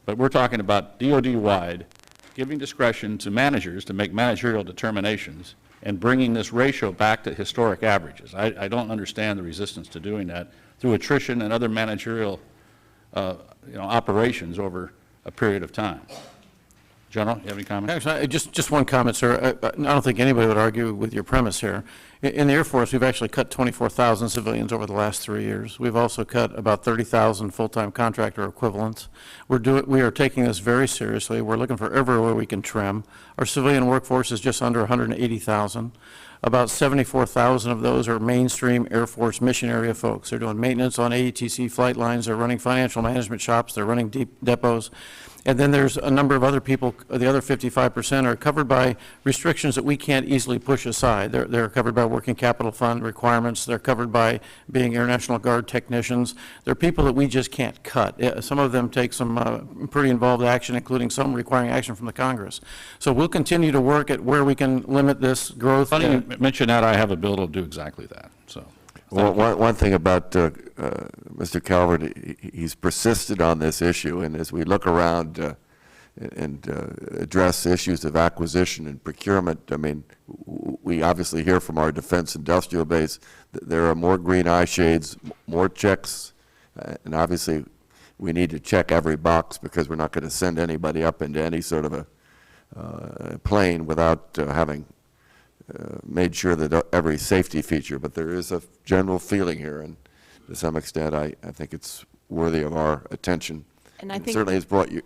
we're talking about DOD-wide, giving discretion to managers to make managerial determinations and bringing this ratio back to historic averages. I don't understand the resistance to doing that through attrition and other managerial operations over a period of time. General, you have any comments? Actually, just one comment, sir. I don't think anybody would argue with your premise here. In the Air Force, we've actually cut 24,000 civilians over the last 3 years. We've also cut about 30,000 full-time contractor equivalents. We are taking this very seriously. We're looking for everywhere we can trim. Our civilian workforce is just under 180,000. About 74,000 of those are mainstream Air Force mission area folks. They're doing maintenance on AETC flight lines. They're running financial management shops. They're running depots. And then there's a number of other people, the other 55% are covered by restrictions that we can't easily push aside. They're covered by working capital fund requirements. They're covered by being Air National Guard technicians. They're people that we just can't cut. Some of them take some pretty involved action, including some requiring action from the Congress. So we'll continue to work at where we can limit this growth. Funny you mention that. I have a bill to do exactly that. So. Well, one thing about Mr. Calvert, he's persisted on this issue, and as we look around and address issues of acquisition and procurement, I mean, we obviously hear from our defense industrial base that there are more green eye shades, more checks, and obviously we need to check every box because we're not going to send anybody up into any sort of a plane without having made sure that every safety feature, but there is a general feeling here, and to some extent, I think it's worthy of our attention. And I it think certainly has brought you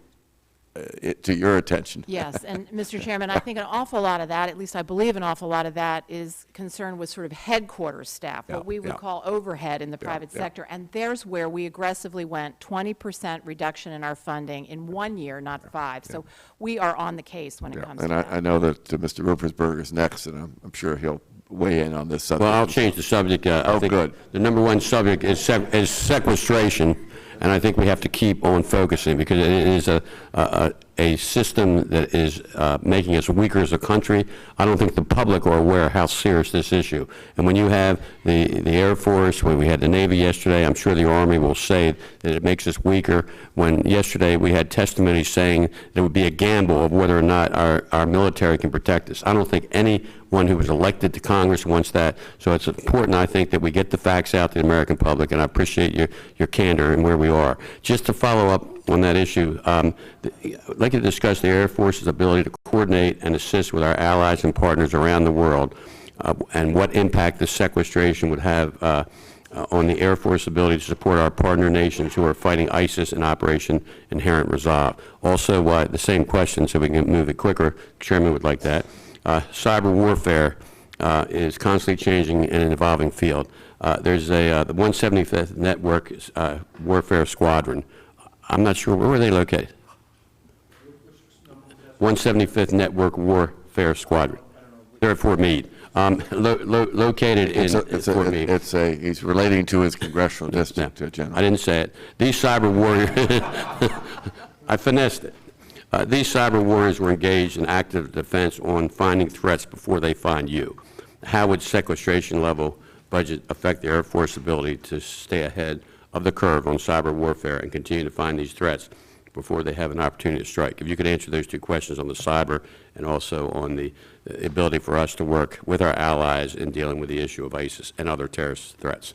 it to your attention. Yes, and Mr. Chairman, I think an awful lot of that, at least I believe an awful lot of that, is concerned with sort of headquarters staff, Yeah, what we would yeah. call overhead in the private yeah. sector. And there's where we aggressively went 20% reduction in our funding in 1 year, not 5. So we are on the case when it comes to And that. I know that Mr. Ruppersberger is next, and I'm sure he'll weigh in on this subject. Well, I'll change the subject. I think good. the number one subject is sequestration, and I think we have to keep on focusing because it is a system that is making us weaker as a country. I don't think the public are aware how serious this issue. And when you have the Air Force, when we had the Navy yesterday, I'm sure the Army will say that it makes us weaker. When yesterday we had testimony saying there would be a gamble of whether or not our military can protect us. I don't think anyone who was elected to Congress wants that. So it's important, I think, that we get the facts out to the American public, and I appreciate your candor and where we are. Just to follow up on that issue, I'd like to discuss the Air Force's ability to coordinate and assist with our allies and partners around the world, and what impact the sequestration would have on the Air Force ability to support our partner nations who are fighting ISIS in Operation Inherent Resolve. Also, the same question, so we can move it quicker, Chairman would like that. Cyber warfare, is constantly changing in an evolving field. There's the 175th Network Warfare Squadron. I'm not sure, where are they located? 175th Network Warfare Squadron. They're at Fort Meade. Located in Fort Meade. He's relating to his congressional district, General. I didn't say it. These cyber warriors, I finessed it. These cyber warriors were engaged in active defense on finding threats before they find you. How would sequestration level budget affect the Air Force's ability to stay ahead of the curve on cyber warfare and continue to find these threats before they have an opportunity to strike? If you could answer those two questions on the cyber and also on the ability for us to work with our allies in dealing with the issue of ISIS and other terrorist threats.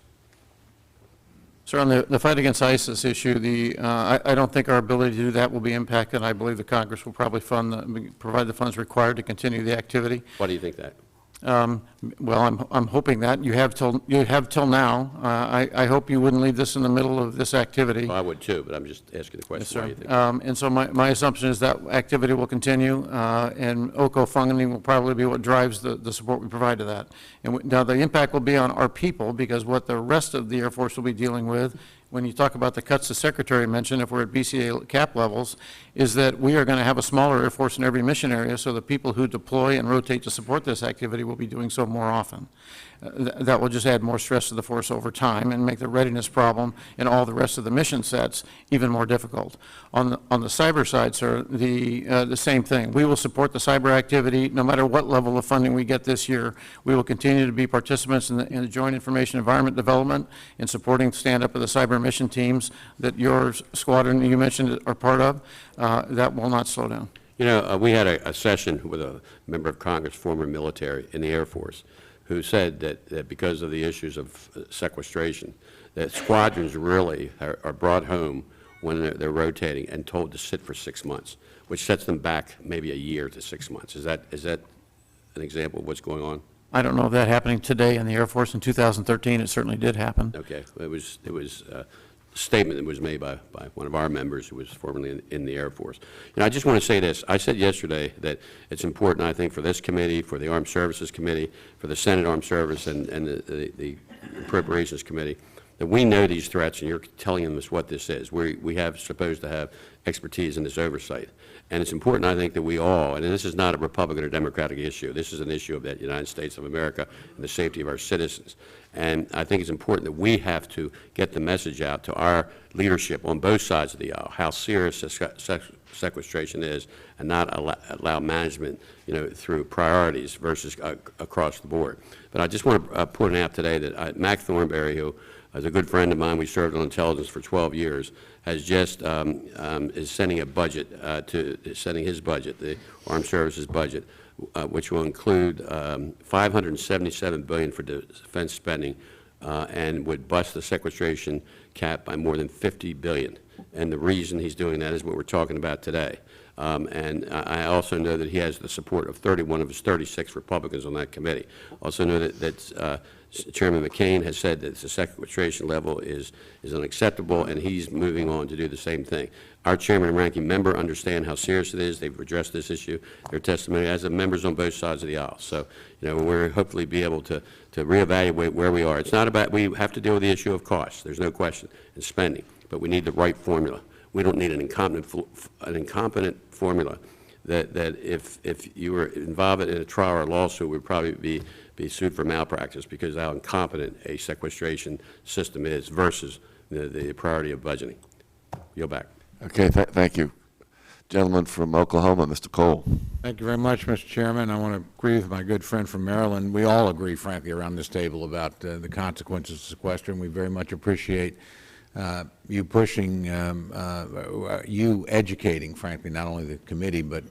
Sir, on the fight against ISIS issue, I don't think our ability to do that will be impacted. I believe the Congress will probably provide the funds required to continue the activity. Why do you think that? Well, I'm hoping that. You have till now. I hope you wouldn't leave this in the middle of this activity. Well, I would too, but I'm just asking the question. Yes, sir. Why do you think? And so my assumption is that activity will continue, and OCO funding will probably be what drives the support we provide to that. And now the impact will be on our people, because what the rest of the Air Force will be dealing with, when you talk about the cuts the Secretary mentioned, if we're at BCA cap levels, is that we are going to have a smaller Air Force in every mission area, so the people who deploy and rotate to support this activity will be doing so more often. That will just add more stress to the force over time and make the readiness problem and all the rest of the mission sets even more difficult. On the cyber side, sir, the same thing. We will support the cyber activity no matter what level of funding we get this year. We will continue to be participants in the Joint Information Environment Development in supporting stand-up of the cyber mission teams that your squadron you mentioned are part of. That will not slow down. You know, we had a session with a member of Congress, former military in the Air Force, who said that because of the issues of sequestration, that squadrons really are brought home when they're rotating and told to sit for 6 months, which sets them back maybe a year to 6 months. Is that an example of what's going on? I don't know of that happening today in the Air Force. In 2013, it certainly did happen. Okay. It was a statement that was made by one of our members who was formerly in the Air Force. You know, I just want to say this. I said yesterday that it's important, I think, for this committee, for the Armed Services Committee, for the Senate Armed Service and the Appropriations Committee, that we know these threats, and you're telling us what this is. We have supposed to have expertise in this oversight. And it's important, I think, that we all, and this is not a Republican or Democratic issue, this is an issue of the United States of America and the safety of our citizens. And I think it's important that we have to get the message out to our leadership on both sides of the aisle, how serious sequestration is, and not allow management, you know, through priorities versus across the board. But I just want to point out today that Mac Thornberry, who is a good friend of mine, we served on intelligence for 12 years, has just is sending a budget sending his budget, the Armed Services budget, which will include $577 billion for defense spending, and would bust the sequestration cap by more than $50 billion. And the reason he's doing that is what we're talking about today. And I also know that he has the support of 31 of his 36 Republicans on that committee. Also know that Chairman McCain has said that the sequestration level is unacceptable, and he's moving on to do the same thing. Our chairman and ranking member understand how serious it is. They've addressed this issue, their testimony, as the members on both sides of the aisle. So, you know, we'll hopefully be able to reevaluate where we are. It's not about, we have to deal with the issue of costs, there's no question, and spending, but we need the right formula. We don't need an incompetent formula that if you were involved in a trial or a lawsuit would probably be sued for malpractice because of how incompetent a sequestration system is versus the priority of budgeting. Yield back. Okay, thank you. Gentleman from Oklahoma, Mr. Cole. Thank you very much, Mr. Chairman. I want to agree with my good friend from Maryland. We all agree, frankly, around this table about the consequences of sequestration. We very much appreciate you pushing, you educating, frankly, not only the committee, but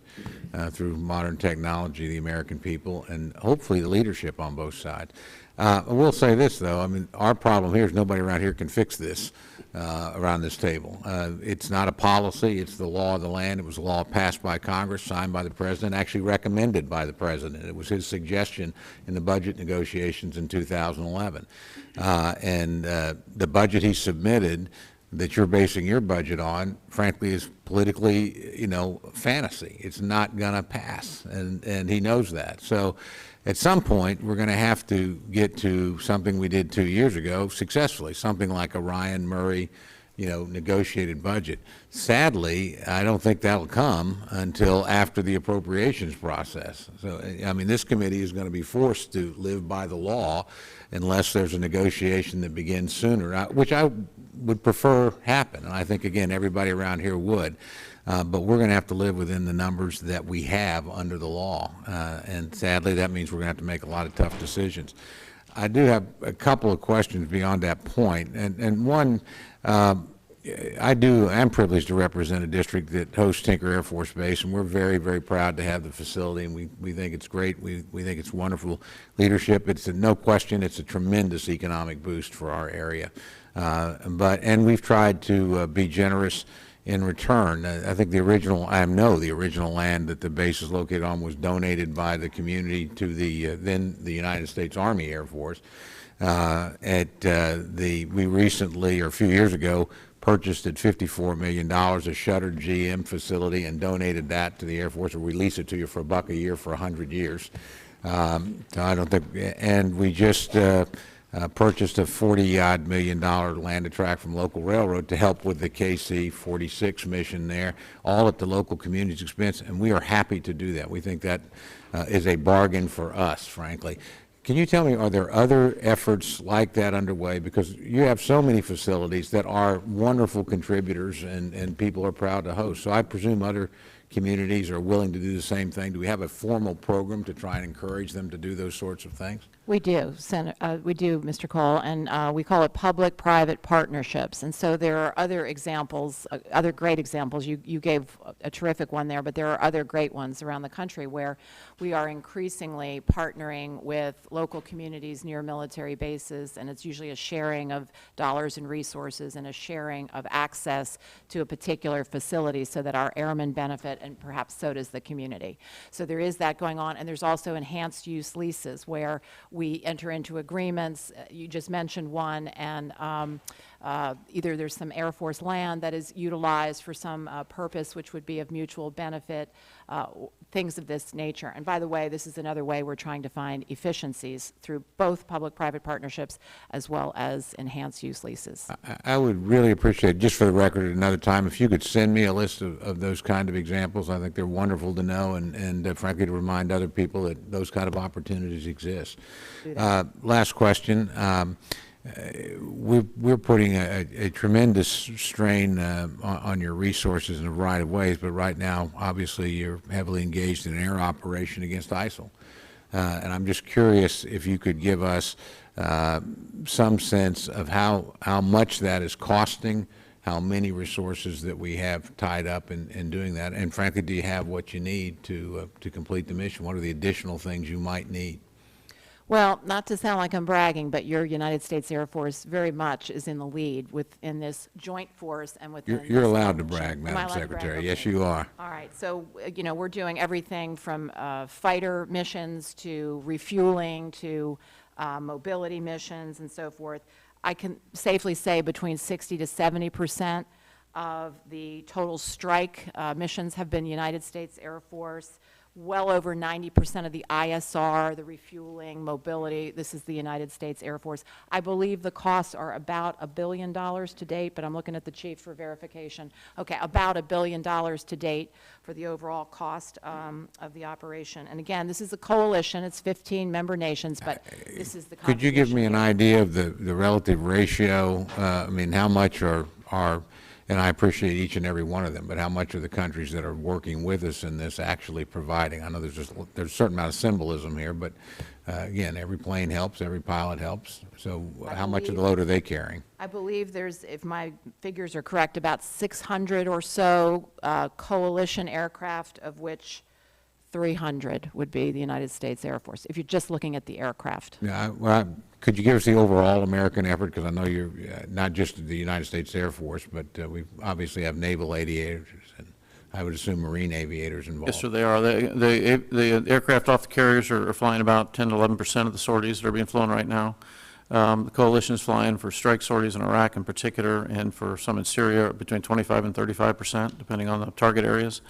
through modern technology, the American people, and hopefully the leadership on both sides. I will say this, though. I mean, our problem here is nobody around here can fix this around this table. It's not a policy. It's the law of the land. It was a law passed by Congress, signed by the President, actually recommended by the President. It was his suggestion in the budget negotiations in 2011. And the budget he submitted that you're basing your budget on, frankly, is politically, fantasy. It's not going to pass, and he knows that. So at some point, we're going to have to get to something we did 2 years ago successfully, something like a Ryan Murray, negotiated budget. Sadly, I don't think that'll come until after the appropriations process. So, I mean, this committee is going to be forced to live by the law unless there's a negotiation that begins sooner, which I would prefer happen. And I think, again, everybody around here would. But we're going to have to live within the numbers that we have under the law. And sadly, that means we're going to have to make a lot of tough decisions. I do have a couple of questions beyond that point. And one, I'm privileged to represent a district that hosts Tinker Air Force Base, and we're very, very proud to have the facility, and we think it's great. We think it's wonderful leadership. It's no question, it's a tremendous economic boost for our area. And we've tried to be generous in return. I think the original land that the base is located on was donated by the community to then the United States Army Air Force. We recently, or a few years ago, purchased at $54 million a shuttered GM facility and donated that to the Air Force, or we lease it to you for $1 a year for 100 years. So I don't think, and we just purchased a $40-odd million land tract from local railroad to help with the KC-46 mission there, all at the local community's expense, and we are happy to do that. We think that is a bargain for us, frankly. Can you tell me, are there other efforts like that underway? Because you have so many facilities that are wonderful contributors and people are proud to host. So I presume other communities are willing to do the same thing. Do we have a formal program to try and encourage them to do those sorts of things? We do, we do, Mr. Cole, and we call it public-private partnerships. And so there are other examples, other great examples. You gave a terrific one there, but there are other great ones around the country where we are increasingly partnering with local communities near military bases, and it's usually a sharing of dollars and resources and a sharing of access to a particular facility so that our airmen benefit, and perhaps so does the community. So there is that going on, and there's also enhanced use leases where we enter into agreements. You just mentioned one, and either there's some Air Force land that is utilized for some purpose which would be of mutual benefit, things of this nature. And by the way, this is another way we're trying to find efficiencies through both public-private partnerships as well as enhanced use leases. I would really appreciate, just for the record at another time, if you could send me a list of those kind of examples. I think they're wonderful to know, and frankly to remind other people that those kind of opportunities exist. Last question. We're putting a tremendous strain on your resources in a variety of ways, but right now, obviously, you're heavily engaged in an air operation against ISIL. And I'm just curious if you could give us some sense of how much that is costing, how many resources that we have tied up in doing that, and frankly, do you have what you need to complete the mission? What are the additional things you might need? Well, not to sound like I'm bragging, but your United States Air Force very much is in the lead within this joint force and within You're this allowed to mission. brag, Am I Madam allowed to brag? Secretary. Okay. Yes, you are. All right, so, we're doing everything from fighter missions to refueling to mobility missions and so forth. I can safely say between 60 to 70% of the total strike missions have been United States Air Force. Well over 90% of the ISR, the refueling, mobility, this is the United States Air Force. I believe the costs are about $1 billion to date, but I'm looking at the chief for verification. Okay, about $1 billion to date for the overall cost of the operation. And again, this is a coalition, it's 15 member nations, but this is the contribution. Could you give me an idea of the relative ratio? I mean, how much are, and I appreciate each and every one of them, but how much are the countries that are working with us in this actually providing? I know there's a certain amount of symbolism here, but again, every plane helps, every pilot helps. So how much of the load are they carrying? I believe there's, if my figures are correct, about 600 or so coalition aircraft, of which 300 would be the United States Air Force, if you're just looking at the aircraft. Yeah, could you give us the overall American effort? Because I know you're not just the United States Air Force, but we obviously have naval aviators, and I would assume marine aviators involved. Yes, sir, they are. The aircraft off the carriers are flying about 10 to 11% of the sorties that are being flown right now. The coalition is flying for strike sorties in Iraq in particular, and for some in Syria, between 25 and 35%, depending on the target areas.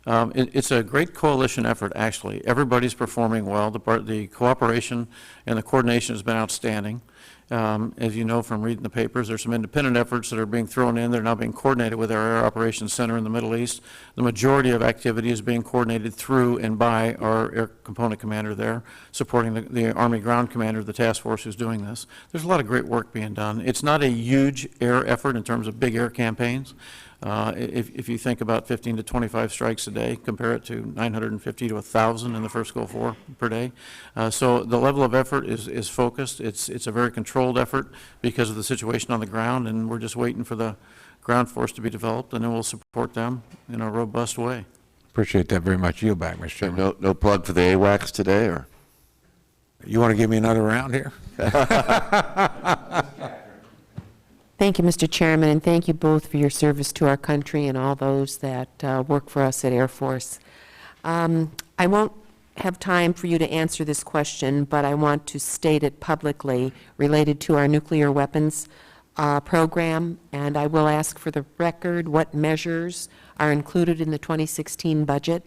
It's a great coalition effort, actually. Everybody's performing well. The cooperation and the coordination has been outstanding. As you know from reading the papers, there's some independent efforts that are being thrown in. They're now being coordinated with our Air Operations Center in the Middle East. The majority of activity is being coordinated through and by our Air Component Commander there, supporting the Army Ground Commander of the task force who's doing this. There's a lot of great work being done. It's not a huge air effort in terms of big air campaigns. If you think about 15 to 25 strikes a day, compare it to 950 to 1,000 in the first Gulf War per day. So the level of effort is focused. It's a very controlled effort because of the situation on the ground, and we're just waiting for the ground force to be developed, and then we'll support them in a robust way. Appreciate that very much. Yield back, Mr. Chairman. No plug for the AWACS today, or? You want to give me another round here? Thank you, Mr. Chairman, and thank you both for your service to our country and all those that work for us at Air Force. I won't have time for you to answer this question, but I want to state it publicly related to our nuclear weapons program, and I will ask for the record what measures are included in the 2016 budget.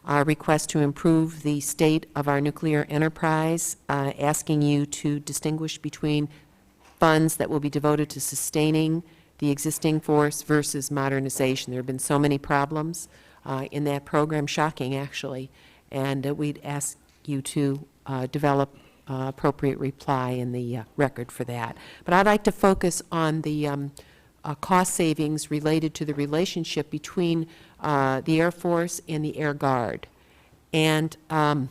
Our request to improve the state of our nuclear enterprise, asking you to distinguish between funds that will be devoted to sustaining the existing force versus modernization. There have been so many problems in that program, shocking actually, and we'd ask you to develop appropriate reply in the record for that. But I'd like to focus on the cost savings related to the relationship between the Air Force and the Air Guard. And I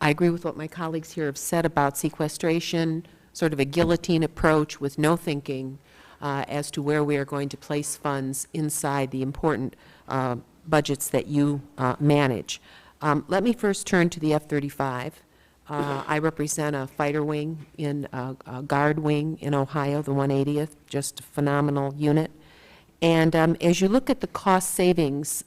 agree with what my colleagues here have said about sequestration, sort of a guillotine approach with no thinking as to where we are going to place funds inside the important budgets that you manage. Let me first turn to the F-35. I represent a fighter wing in a guard wing in Ohio, the 180th, just a phenomenal unit. And as you look at the cost savings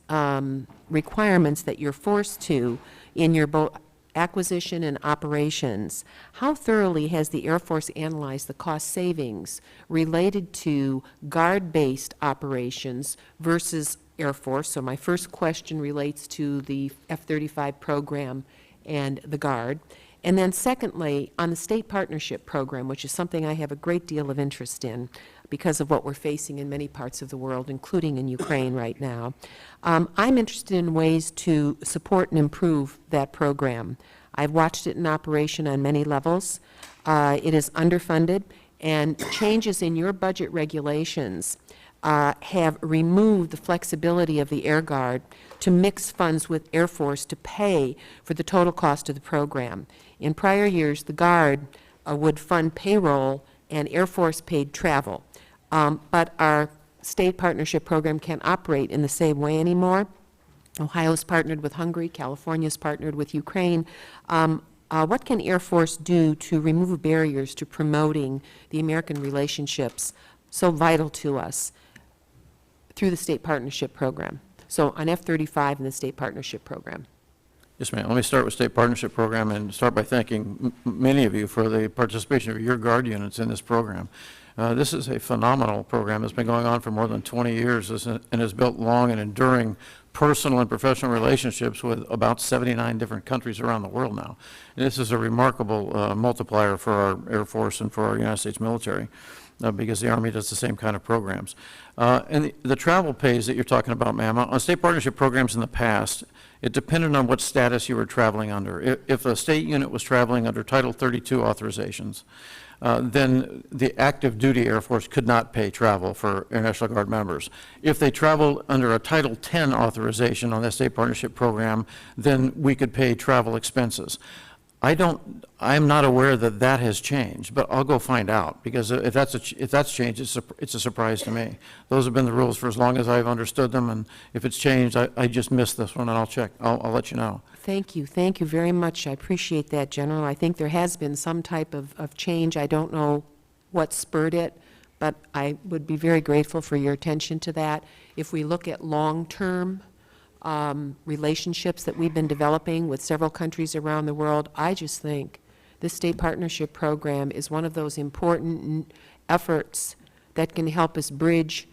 requirements that you're forced to in your both acquisition and operations, how thoroughly has the Air Force analyzed the cost savings related to guard-based operations versus Air Force? So my first question relates to the F-35 program and the Guard. And then secondly, on the state partnership program, which is something I have a great deal of interest in because of what we're facing in many parts of the world, including in Ukraine right now, I'm interested in ways to support and improve that program. I've watched it in operation on many levels. It is underfunded, and changes in your budget regulations have removed the flexibility of the Air Guard to mix funds with Air Force to pay for the total cost of the program. In prior years, the Guard would fund payroll and Air Force paid travel. But our state partnership program can't operate in the same way anymore. Ohio's partnered with Hungary, California's partnered with Ukraine. What can Air Force do to remove barriers to promoting the American relationships so vital to us through the state partnership program? So on F-35 and the state partnership program. Yes, ma'am. Let me start with state partnership program and start by thanking many of you for the participation of your Guard units in this program. This is a phenomenal program that's been going on for more than 20 years and has built long and enduring personal and professional relationships with about 79 different countries around the world now. And this is a remarkable multiplier for our Air Force and for our United States military because the Army does the same kind of programs. And the travel pays that you're talking about, ma'am, on state partnership programs in the past, it depended on what status you were traveling under. If a state unit was traveling under Title 32 authorizations, then the active duty Air Force could not pay travel for Air National Guard members. If they traveled under a Title 10 authorization on that state partnership program, then we could pay travel expenses. I'm not aware that that has changed, but I'll go find out, because if that's changed, it's a surprise to me. Those have been the rules for as long as I've understood them, and if it's changed, I just missed this one, and I'll check. I'll let you know. Thank you very much. I appreciate that, General. I think there has been some type of change. I don't know what spurred it, but I would be very grateful for your attention to that. If we look at long-term relationships that we've been developing with several countries around the world, I just think this state partnership program is one of those important efforts that can help us bridge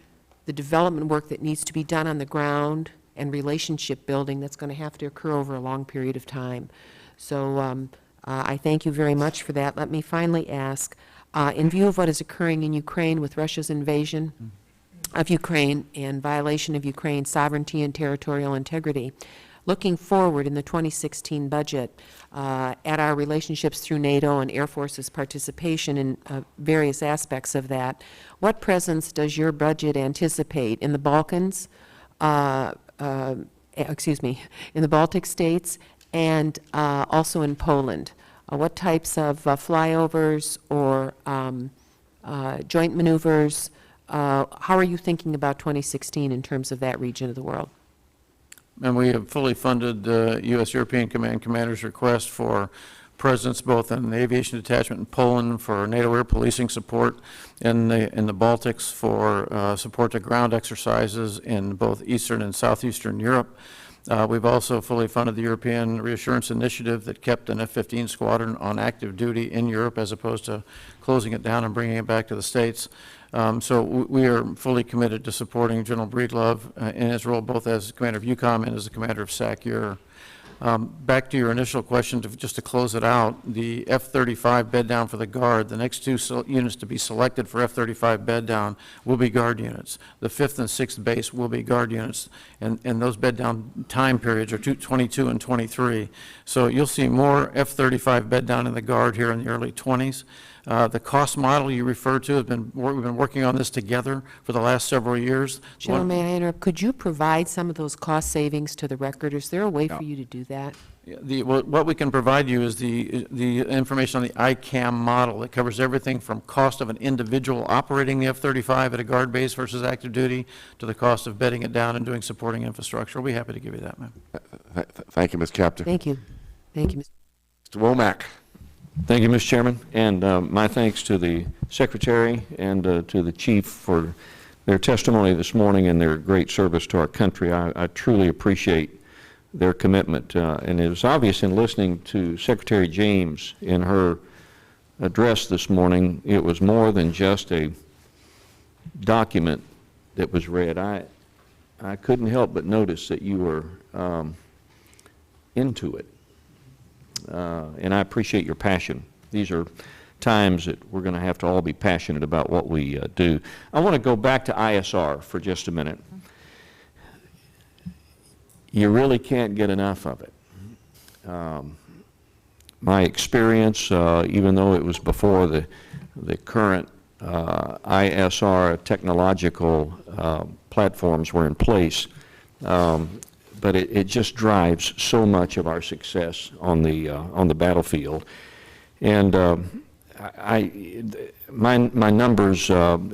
the development work that needs to be done on the ground and relationship building that's going to have to occur over a long period of time. So I thank you very much for that. Let me finally ask, in view of what is occurring in Ukraine with Russia's invasion of Ukraine and violation of Ukraine's sovereignty and territorial integrity, looking forward in the 2016 budget at our relationships through NATO and Air Force's participation in various aspects of that, what presence does your budget anticipate in the Balkans, in the Baltic states, and also in Poland? What types of flyovers or joint maneuvers, how are you thinking about 2016 in terms of that region of the world? And we have fully funded the U.S. European Command Commander's request for presence both in the aviation detachment in Poland for NATO air policing support, in the Baltics for support to ground exercises in both Eastern and Southeastern Europe. We've also fully funded the European Reassurance Initiative that kept an F-15 squadron on active duty in Europe as opposed to closing it down and bringing it back to the States. So we are fully committed to supporting General Breedlove in his role both as commander of EUCOM and as the commander of SAC-EUR. Back to your initial question, just to close it out, the F-35 bed down for the Guard, the next two units to be selected for F-35 bed down will be Guard units. The 5th and 6th base will be Guard units, and those bed down time periods are 22 and 23. So you'll see more F-35 bed down in the Guard here in the early 20s. The cost model you referred to, we've been working on this together for the last several years. General, may I interrupt? Could you provide some of those cost savings to the record? Is there a way for you to do that? What we can provide you is the information on the ICAM model that covers everything from cost of an individual operating the F-35 at a Guard base versus active duty to the cost of bedding it down and doing supporting infrastructure. We'll be happy to give you that, ma'am. Thank you, Ms. Captain. Thank you. Thank you, Mr. Mr. Womack. Thank you, Mr. Chairman, and my thanks to the Secretary and to the Chief for their testimony this morning and their great service to our country. I truly appreciate their commitment, and it was obvious in listening to Secretary James in her address this morning, it was more than just a document that was read. I couldn't help but notice that you were into it. And I appreciate your passion. These are times that we're going to have to all be passionate about what we do. I want to go back to ISR for just a minute. You really can't get enough of it. My experience, even though it was before the current ISR technological platforms were in place, but it just drives so much of our success on the battlefield. And my numbers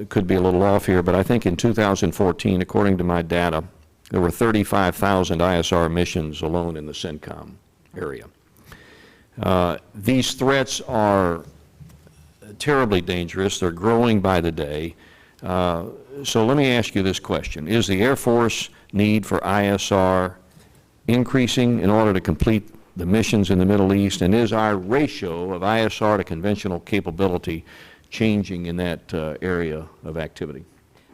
could be a little off here, but I think in 2014, according to my data, there were 35,000 ISR missions alone in the CENTCOM area. These threats are terribly dangerous. They're growing by the day. So let me ask you this question. Is the Air Force need for ISR increasing in order to complete the missions in the Middle East? And is our ratio of ISR to conventional capability changing in that area of activity?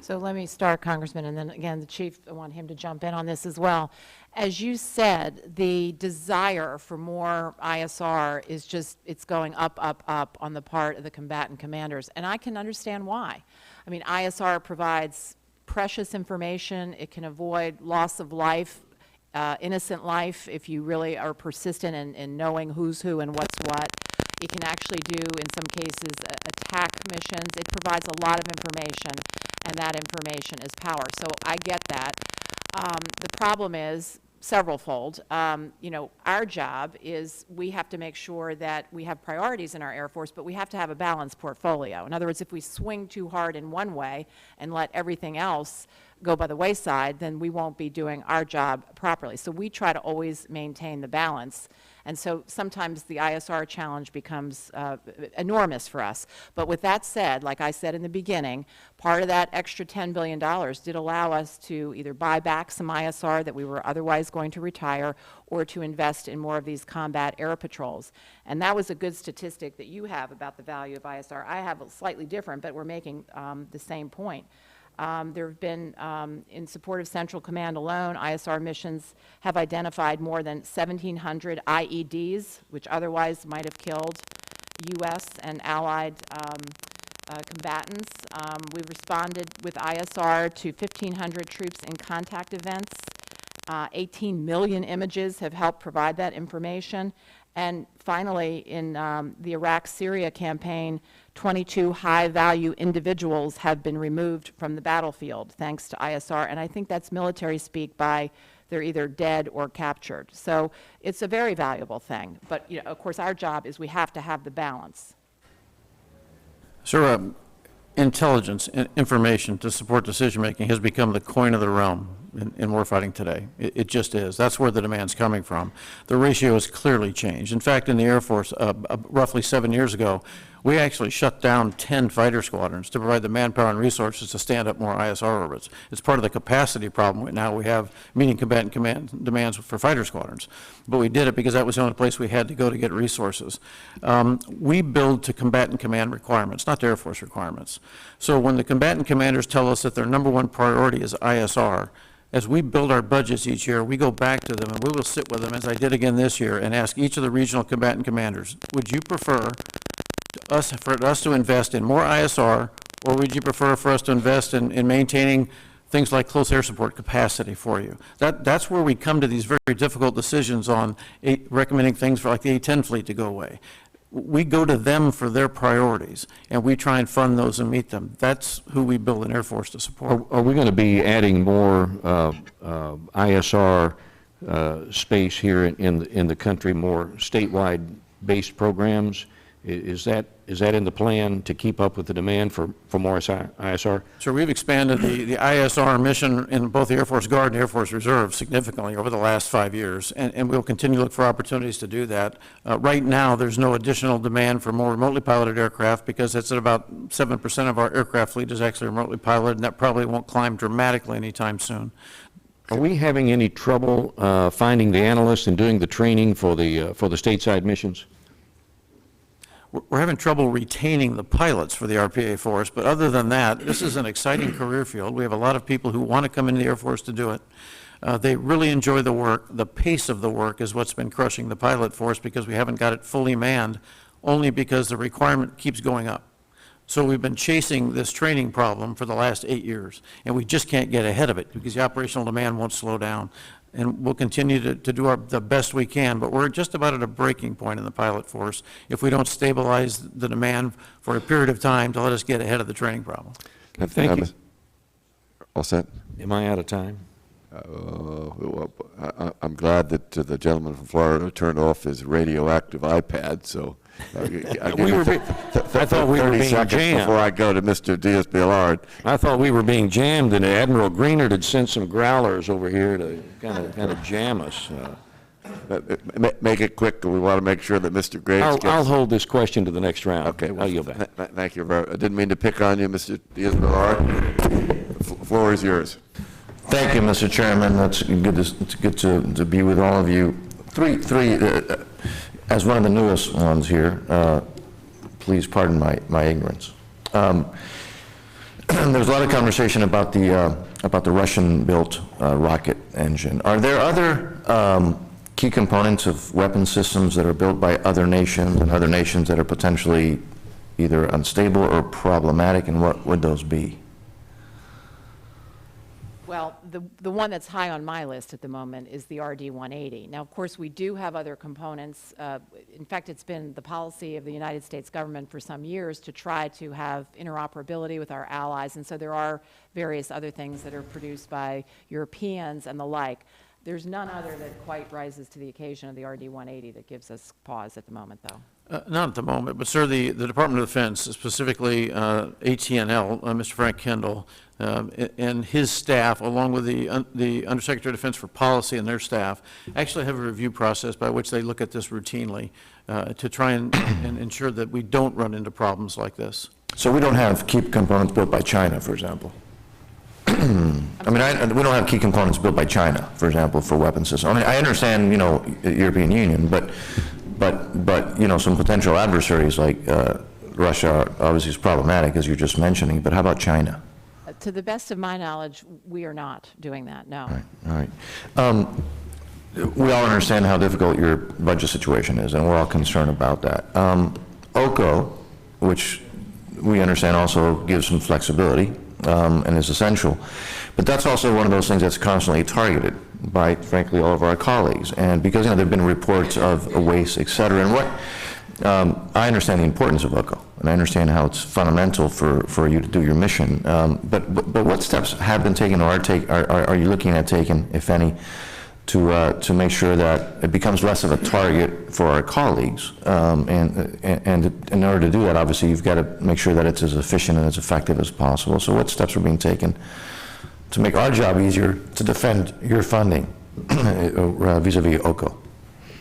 So let me start, Congressman, and then again, the Chief, I want him to jump in on this as well. As you said, the desire for more ISR is just, it's going up, up, up on the part of the combatant commanders, and I can understand why. I mean, ISR provides precious information. It can avoid loss of life, innocent life, if you really are persistent in knowing who's who and what's what. It can actually do, in some cases, attack missions. It provides a lot of information, and that information is power. So I get that. The problem is severalfold. You know, our job is we have to make sure that we have priorities in our Air Force, but we have to have a balanced portfolio. In other words, if we swing too hard in one way and let everything else go by the wayside, then we won't be doing our job properly. So we try to always maintain the balance. And so sometimes the ISR challenge becomes enormous for us. But with that said, like I said in the beginning, part of that extra $10 billion did allow us to either buy back some ISR that we were otherwise going to retire, or to invest in more of these combat air patrols. And that was a good statistic that you have about the value of ISR. I have a slightly different, but we're making the same point. There have been, in support of Central Command alone, ISR missions have identified more than 1,700 IEDs, which otherwise might have killed U.S. and allied combatants. We've responded with ISR to 1,500 troops in contact events. 18 million images have helped provide that information. And finally, in the Iraq-Syria campaign, 22 high-value individuals have been removed from the battlefield thanks to ISR, and I think that's military speak by they're either dead or captured. So it's a very valuable thing, but of course our job is we have to have the balance. Sir, intelligence and information to support decision-making has become the coin of the realm in warfighting today. It just is. That's where the demand's coming from. The ratio has clearly changed. In fact, in the Air Force, roughly 7 years ago, we actually shut down 10 fighter squadrons to provide the manpower and resources to stand up more ISR orbits. It's part of the capacity problem now we have meeting combatant command demands for fighter squadrons. But we did it because that was the only place we had to go to get resources. We build to combatant command requirements, not to Air Force requirements. So when the combatant commanders tell us that their #1 priority is ISR, as we build our budgets each year, we go back to them and we will sit with them, as I did again this year, and ask each of the regional combatant commanders, would you prefer for us to invest in more ISR, or would you prefer for us to invest in maintaining things like close air support capacity for you? That's where we come to these very difficult decisions on recommending things for like the A-10 fleet to go away. We go to them for their priorities, and we try and fund those and meet them. That's who we build an Air Force to support. Are we going to be adding more ISR space here in the country, more statewide based programs? Is that in the plan to keep up with the demand for more ISR? So we've expanded the ISR mission in both the Air Force Guard and Air Force Reserve significantly over the last 5 years, and we'll continue to look for opportunities to do that. Right now, there's no additional demand for more remotely piloted aircraft because it's at about 7% of our aircraft fleet is actually remotely piloted, and that probably won't climb dramatically anytime soon. Are we having any trouble finding the analysts and doing the training for the stateside missions? We're having trouble retaining the pilots for the RPA force, but other than that, this is an exciting career field. We have a lot of people who want to come into the Air Force to do it. They really enjoy the work. The pace of the work is what's been crushing the pilot force because we haven't got it fully manned, only because the requirement keeps going up. So we've been chasing this training problem for the last 8 years, and we just can't get ahead of it because the operational demand won't slow down. And we'll continue to do the best we can, but we're just about at a breaking point in the pilot force if we don't stabilize the demand for a period of time to let us get ahead of the training problem. Thank you. All set? Am I out of time? I'm glad that the gentleman from Florida turned off his radioactive iPad, so I thought we were being jammed. before I go to Mr. Diaz-Balart. I thought we were being jammed, and Admiral Greenert had sent some growlers over here to kind of jam us. Make it quick. We want to make sure that Mr. Graves gets... I'll hold this question to the next round. Okay. I'll yield back. Thank you. I didn't mean to pick on you, Mr. Diaz-Balart. The floor is yours. Thank you, Mr. Chairman. It's good to be with all of you. Three as one of the newest ones here, please pardon my ignorance. There's a lot of conversation about the Russian-built rocket engine. Are there other key components of weapon systems that are built by other nations and other nations that are potentially either unstable or problematic, and what would those be? Well, the one that's high on my list at the moment is the RD-180. Now, of course, we do have other components. In fact, it's been the policy of the United States government for some years to try to have interoperability with our allies, and so there are various other things that are produced by Europeans and the like. There's none other that quite rises to the occasion of the RD-180 that gives us pause at the moment, though. Not at the moment, but sir, the Department of Defense, specifically ATNL, Mr. Frank Kendall, and his staff, along with the Undersecretary of Defense for Policy and their staff, actually have a review process by which they look at this routinely to try and ensure that we don't run into problems like this. So we don't have key components built by China, for example? I mean, we don't have key components built by China, for example, for weapon systems. I mean, I understand, you know, European Union, but you know, some potential adversaries like Russia obviously is problematic, as you're just mentioning, but how about China? To the best of my knowledge, we are not doing that, no. All right. We all understand how difficult your budget situation is, and we're all concerned about that. OCO, which we understand also gives some flexibility and is essential, but that's also one of those things that's constantly targeted by, frankly, all of our colleagues. And because, you know, there have been reports of waste, et cetera, and what, I understand the importance of OCO, and I understand how it's fundamental for you to do your mission. But what steps have been taken or are you looking at taking, if any, to make sure that it becomes less of a target for our colleagues? And in order to do that, obviously, you've got to make sure that it's as efficient and as effective as possible. So what steps are being taken to make our job easier to defend your funding vis-a-vis OCO?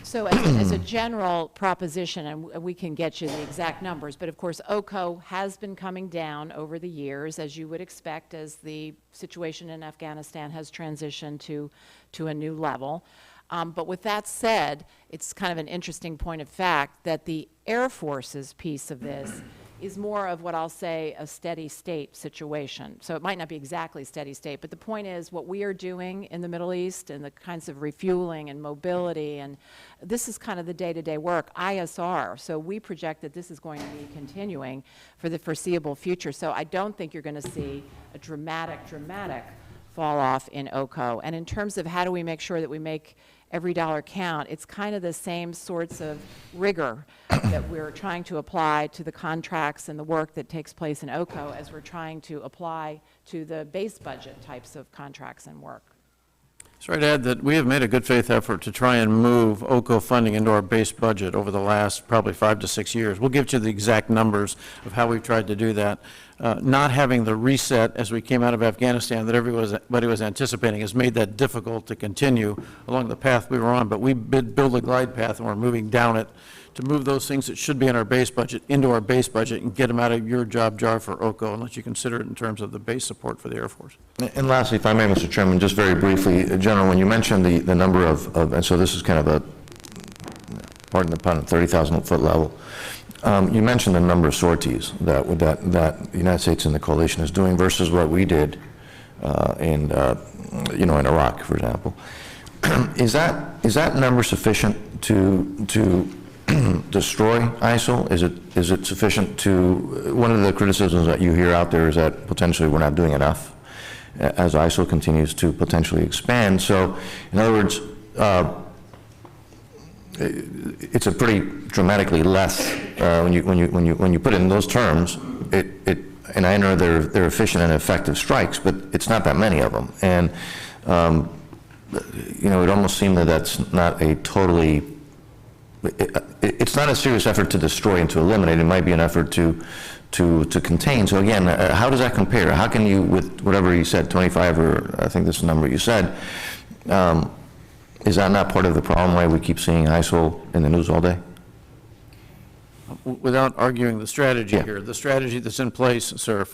So as a general proposition, and we can get you the exact numbers, but of course, OCO has been coming down over the years, as you would expect, as the situation in Afghanistan has transitioned to a new level. But with that said, it's kind of an interesting point of fact that the Air Force's piece of this is more of what I'll say a steady state situation. So it might not be exactly steady state, but the point is what we are doing in the Middle East and the kinds of refueling and mobility, and this is kind of the day-to-day work, ISR. So we project that this is going to be continuing for the foreseeable future. So I don't think you're going to see a dramatic fall off in OCO. And in terms of how do we make sure that we make every dollar count, it's kind of the same sorts of rigor that we're trying to apply to the contracts and the work that takes place in OCO as we're trying to apply to the base budget types of contracts and work. So I'd add that we have made a good faith effort to try and move OCO funding into our base budget over the last probably 5 to 6 years. We'll give you the exact numbers of how we've tried to do that. Not having the reset as we came out of Afghanistan that everybody was anticipating has made that difficult to continue along the path we were on, but we build a glide path and we're moving down it to move those things that should be in our base budget into our base budget and get them out of your job jar for OCO and let you consider it in terms of the base support for the Air Force. And lastly, if I may, Mr. Chairman, just very briefly, General, when you mentioned the number of, and so this is kind of a, pardon the pun, 30,000-foot level, you mentioned the number of sorties that the United States and the coalition is doing versus what we did in Iraq, for example. Is that number sufficient to destroy ISIL? Is it sufficient to, one of the criticisms that you hear out there is that potentially we're not doing enough as ISIL continues to potentially expand. So, in other words, it's a pretty dramatically less when you put it in those terms. And I know they're efficient and effective strikes, but it's not that many of them. And it almost seemed that that's not a totally. It's not a serious effort to destroy and to eliminate. It might be an effort to contain. So again, how does that compare? How can you, with whatever you said, 25 or I think this is the number you said, is that not part of the problem why we keep seeing ISIL in the news all day? Without arguing the strategy here, the strategy that's in place, sir,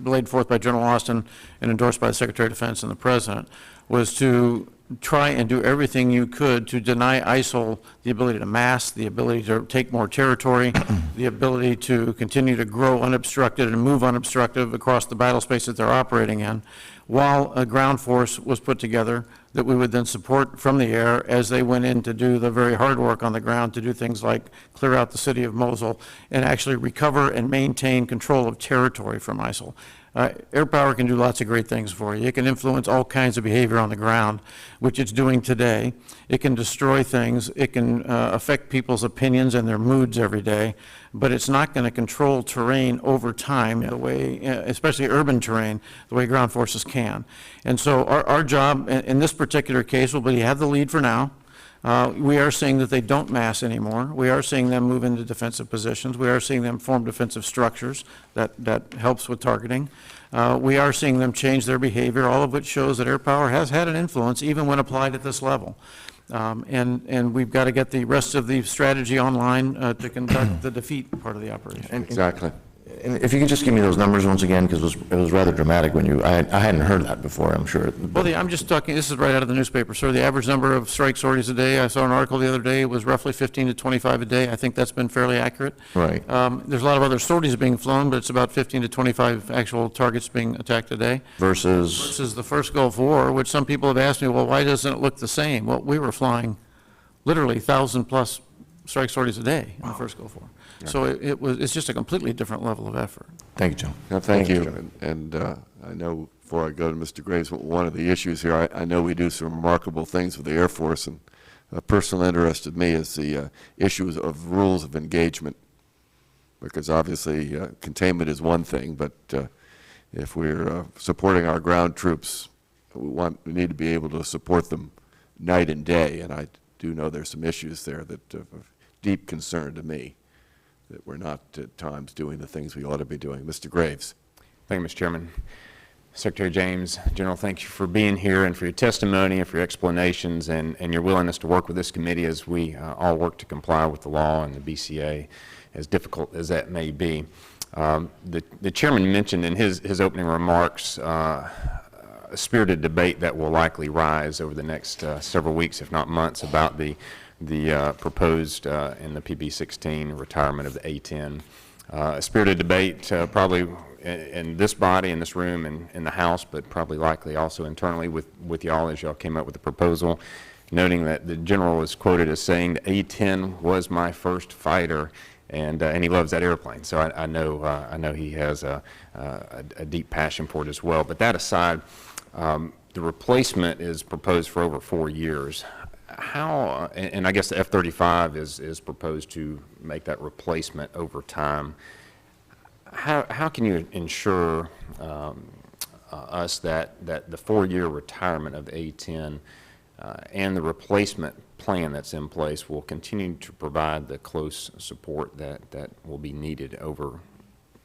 laid forth by General Austin and endorsed by the Secretary of Defense and the President, was to try and do everything you could to deny ISIL the ability to mass, the ability to take more territory, the ability to continue to grow unobstructed and move unobstructed across the battle space that they're operating in, while a ground force was put together that we would then support from the air as they went in to do the very hard work on the ground to do things like clear out the city of Mosul and actually recover and maintain control of territory from ISIL. Air power can do lots of great things for you. It can influence all kinds of behavior on the ground, which it's doing today. It can destroy things. It can affect people's opinions and their moods every day, but it's not going to control terrain over time the way, especially urban terrain, the way ground forces can. And so our job in this particular case will be to have the lead for now. We are seeing that they don't mass anymore. We are seeing them move into defensive positions. We are seeing them form defensive structures. That helps with targeting. We are seeing them change their behavior, all of which shows that air power has had an influence even when applied at this level. And we've got to get the rest of the strategy online to conduct the defeat part of the operation. Exactly. And if you could just give me those numbers once again, because it was rather dramatic when I hadn't heard that before, I'm sure. Well, I'm just talking, this is right out of the newspaper, sir. The average number of strike sorties a day, I saw an article the other day, it was roughly 15 to 25 a day. I think that's been fairly accurate. Right. There's a lot of other sorties being flown, but it's about 15 to 25 actual targets being attacked a day. Versus The first Gulf War, which some people have asked me, well, why doesn't it look the same? Well, we were flying literally 1,000+ strike sorties a day in the first Gulf War. So it's just a completely different level of effort. Thank you, Joe. No, thank you. And I know, before I go to Mr. Graves, one of the issues here, I know we do some remarkable things with the Air Force, and personally interested me is the issues of rules of engagement, because obviously containment is one thing, but if we're supporting our ground troops, we need to be able to support them night and day, and I do know there's some issues there that of deep concern to me, that we're not at times doing the things we ought to be doing. Mr. Graves. Thank you, Mr. Chairman. Secretary James, General, thank you for being here and for your testimony and for your explanations and your willingness to work with this committee as we all work to comply with the law and the BCA, as difficult as that may be. The chairman mentioned in his opening remarks a spirited debate that will likely rise over the next several weeks, if not months, about the proposed in the PB16 retirement of the A-10. A spirited debate probably in this body, in this room, and in the House, but probably likely also internally with y'all as y'all came up with the proposal, noting that the general was quoted as saying the A-10 was my first fighter, and he loves that airplane. So I know he has a deep passion for it as well. But that aside, the replacement is proposed for over 4 years. How, and I guess the F-35 is proposed to make that replacement over time. How can you ensure us that the 4-year retirement of the A-10 and the replacement plan that's in place will continue to provide the close support that will be needed over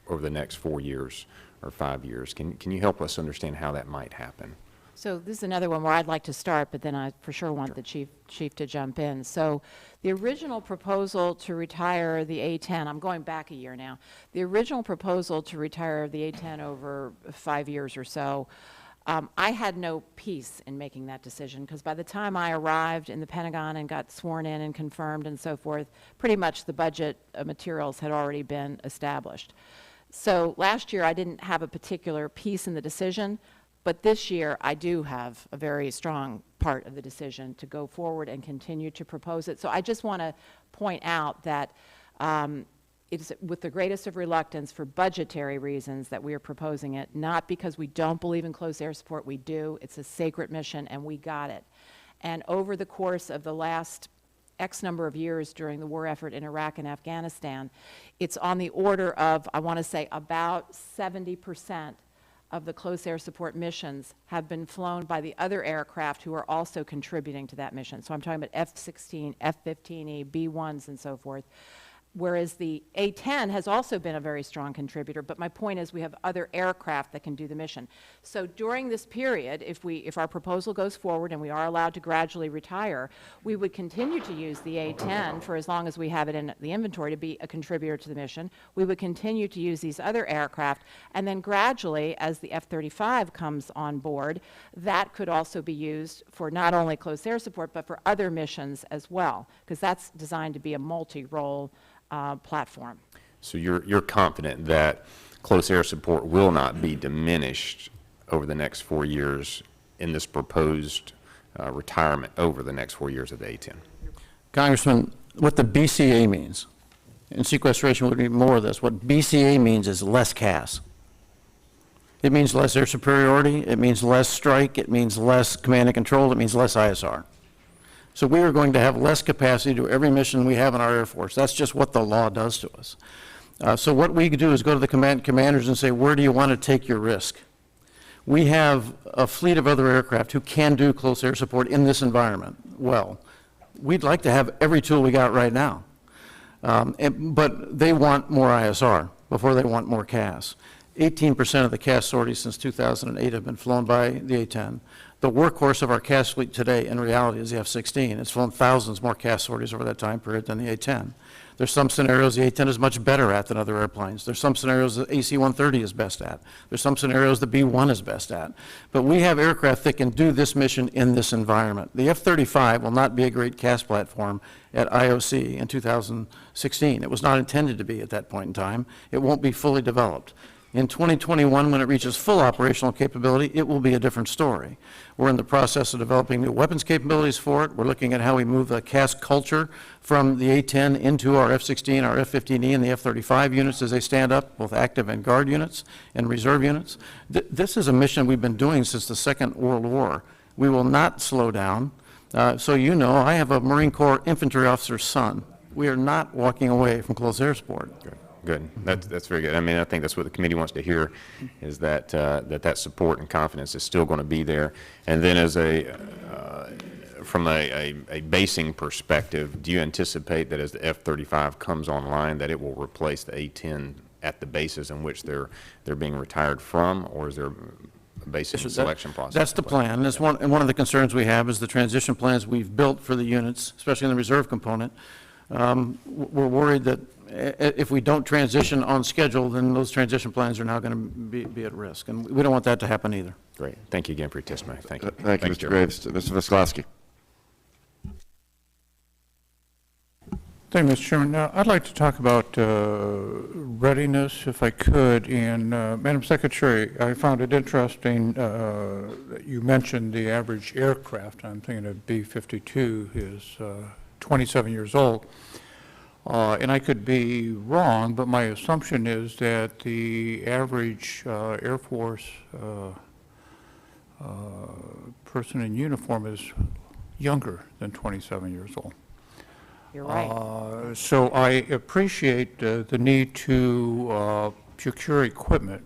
the next 4 years or 5 years? Can you help us understand how that might happen? So this is another one where I'd like to start, but then I for sure want the chief to jump in. So the original proposal to retire the A-10, I'm going back a year now, the original proposal to retire the A-10 over 5 years or so, I had no peace in making that decision, because by the time I arrived in the Pentagon and got sworn in and confirmed and so forth, pretty much the budget materials had already been established. So last year I didn't have a particular piece in the decision, but this year I do have a very strong part of the decision to go forward and continue to propose it. So I just want to point out that it's with the greatest of reluctance for budgetary reasons that we are proposing it, not because we don't believe in close air support. We do. It's a sacred mission, and we got it. And over the course of the last X number of years during the war effort in Iraq and Afghanistan, it's on the order of, I want to say, about 70% of the close air support missions have been flown by the other aircraft who are also contributing to that mission. So I'm talking about F-16, F-15E, B-1s, and so forth. Whereas the A-10 has also been a very strong contributor, but my point is we have other aircraft that can do the mission. So during this period, if our proposal goes forward and we are allowed to gradually retire, we would continue to use the A-10 for as long as we have it in the inventory to be a contributor to the mission. We would continue to use these other aircraft, and then gradually, as the F-35 comes on board, that could also be used for not only close air support, but for other missions as well, because that's designed to be a multi-role platform. So you're confident that close air support will not be diminished over the next 4 years in this proposed retirement over the next 4 years of the A-10? Congressman, what the BCA means, and sequestration would be more of this, what BCA means is less CAS. It means less air superiority, it means less strike, it means less command and control, it means less ISR. So we are going to have less capacity to every mission we have in our Air Force. That's just what the law does to us. So what we do is go to the commanders and say, where do you want to take your risk? We have a fleet of other aircraft who can do close air support in this environment well. we'd like to have every tool we got right now. But they want more ISR before they want more CAS. 18% of the CAS sorties since 2008 have been flown by the A-10. The workhorse of our CAS fleet today, in reality, is the F-16. It's flown thousands more CAS sorties over that time period than the A-10. There's some scenarios the A-10 is much better at than other airplanes. There's some scenarios the AC-130 is best at. There's some scenarios the B-1 is best at. But we have aircraft that can do this mission in this environment. The F-35 will not be a great CAS platform at IOC in 2016. It was not intended to be at that point in time. It won't be fully developed. In 2021, when it reaches full operational capability, it will be a different story. We're in the process of developing new weapons capabilities for it. We're looking at how we move the CAS culture from the A-10 into our F-16, our F-15E, and the F-35 units as they stand up, both active and guard units and reserve units. This is a mission we've been doing since the Second World War. We will not slow down. So you know, I have a Marine Corps infantry officer's son. We are not walking away from close air support. Good. That's very good. I mean, I think that's what the committee wants to hear, is that that support and confidence is still going to be there. And then as from a basing perspective, do you anticipate that as the F-35 comes online that it will replace the A-10 at the bases in which they're being retired from, or is there a basing selection process? That's the plan. That's one of the concerns we have is the transition plans we've built for the units, especially in the reserve component. We're worried that if we don't transition on schedule, then those transition plans are now going to be at risk, and we don't want that to happen either. Great. Thank you again for your testimony. Thank you. Thank you, Mr. Graves. Mr. Visklowski. Thank you, Mr. Chairman. Now, I'd like to talk about readiness, if I could. And Madam Secretary, I found it interesting that you mentioned the average aircraft. I'm thinking of B-52 is 27 years old. And I could be wrong, but my assumption is that the average Air Force person in uniform is younger than 27 years old. You're right. So I appreciate the need to procure equipment.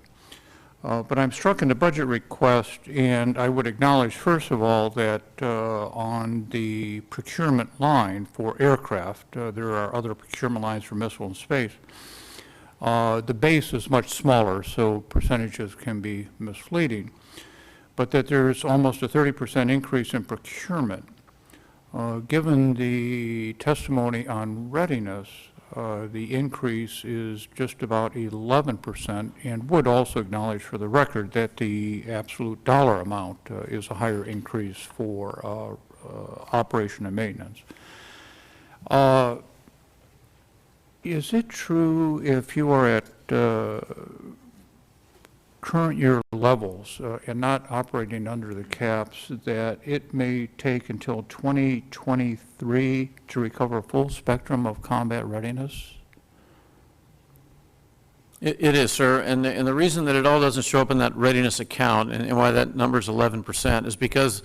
But I'm struck in the budget request, and I would acknowledge, first of all, that on the procurement line for aircraft, there are other procurement lines for missile and space. The base is much smaller, so percentages can be misleading, but that there's almost a 30% increase in procurement. Given the testimony on readiness, the increase is just about 11%, and would also acknowledge for the record that the absolute dollar amount is a higher increase for operation and maintenance. Is it true if you are at current year levels and not operating under the caps that it may take until 2023 to recover a full spectrum of combat readiness? It is, sir, and the reason that it all doesn't show up in that readiness account and why that number is 11% is because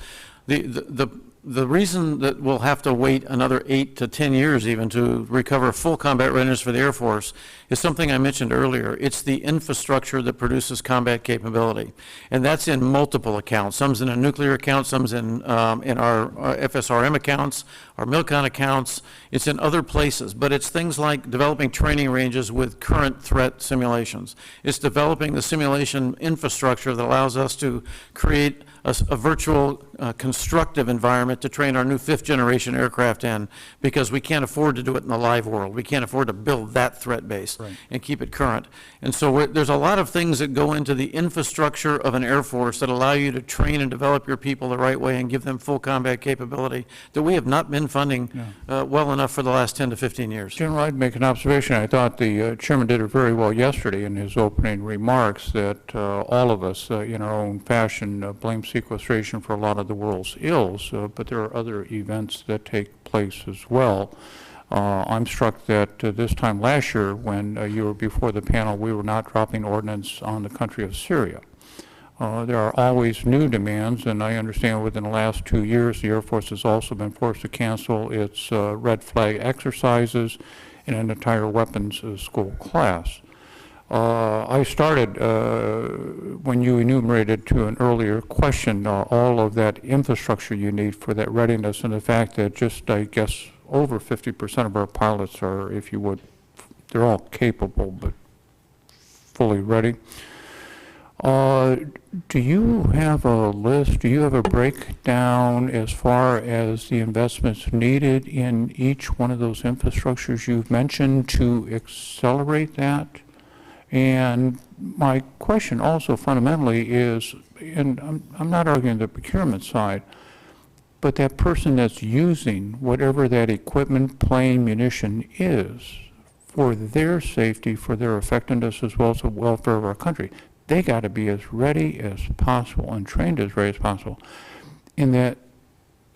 the reason that we'll have to wait another 8 to 10 years even to recover full combat readiness for the Air Force is something I mentioned earlier. It's the infrastructure that produces combat capability, and that's in multiple accounts. Some's in a nuclear account, some's in our FSRM accounts, our MILCON accounts. It's in other places, but it's things like developing training ranges with current threat simulations. It's developing the simulation infrastructure that allows us to create a virtual constructive environment to train our new 5th generation aircraft in, because we can't afford to do it in the live world. We can't afford to build that threat base and keep it current. And so there's a lot of things that go into the infrastructure of an Air Force that allow you to train and develop your people the right way and give them full combat capability that we have not been funding well enough for the last 10 to 15 years. General, I'd make an observation. I thought the chairman did it very well yesterday in his opening remarks that all of us, in our own fashion, blame sequestration for a lot of the world's ills, but there are other events that take place as well. I'm struck that this time last year, when you were before the panel, we were not dropping ordnance on the country of Syria. There are always new demands, and I understand within the last 2 years, the Air Force has also been forced to cancel its red flag exercises in an entire weapons school class. I started, when you enumerated to an earlier question, all of that infrastructure you need for that readiness, and the fact that just, I guess, over 50% of our pilots are, if you would, they're all capable, but fully ready. Do you have a list, do you have a breakdown as far as the investments needed in each one of those infrastructures you've mentioned to accelerate that? And my question also fundamentally is, and I'm not arguing the procurement side, but that person that's using whatever that equipment, plane, munition is, for their safety, for their effectiveness, as well as the welfare of our country, they got to be as ready as possible and trained as ready as possible. In that,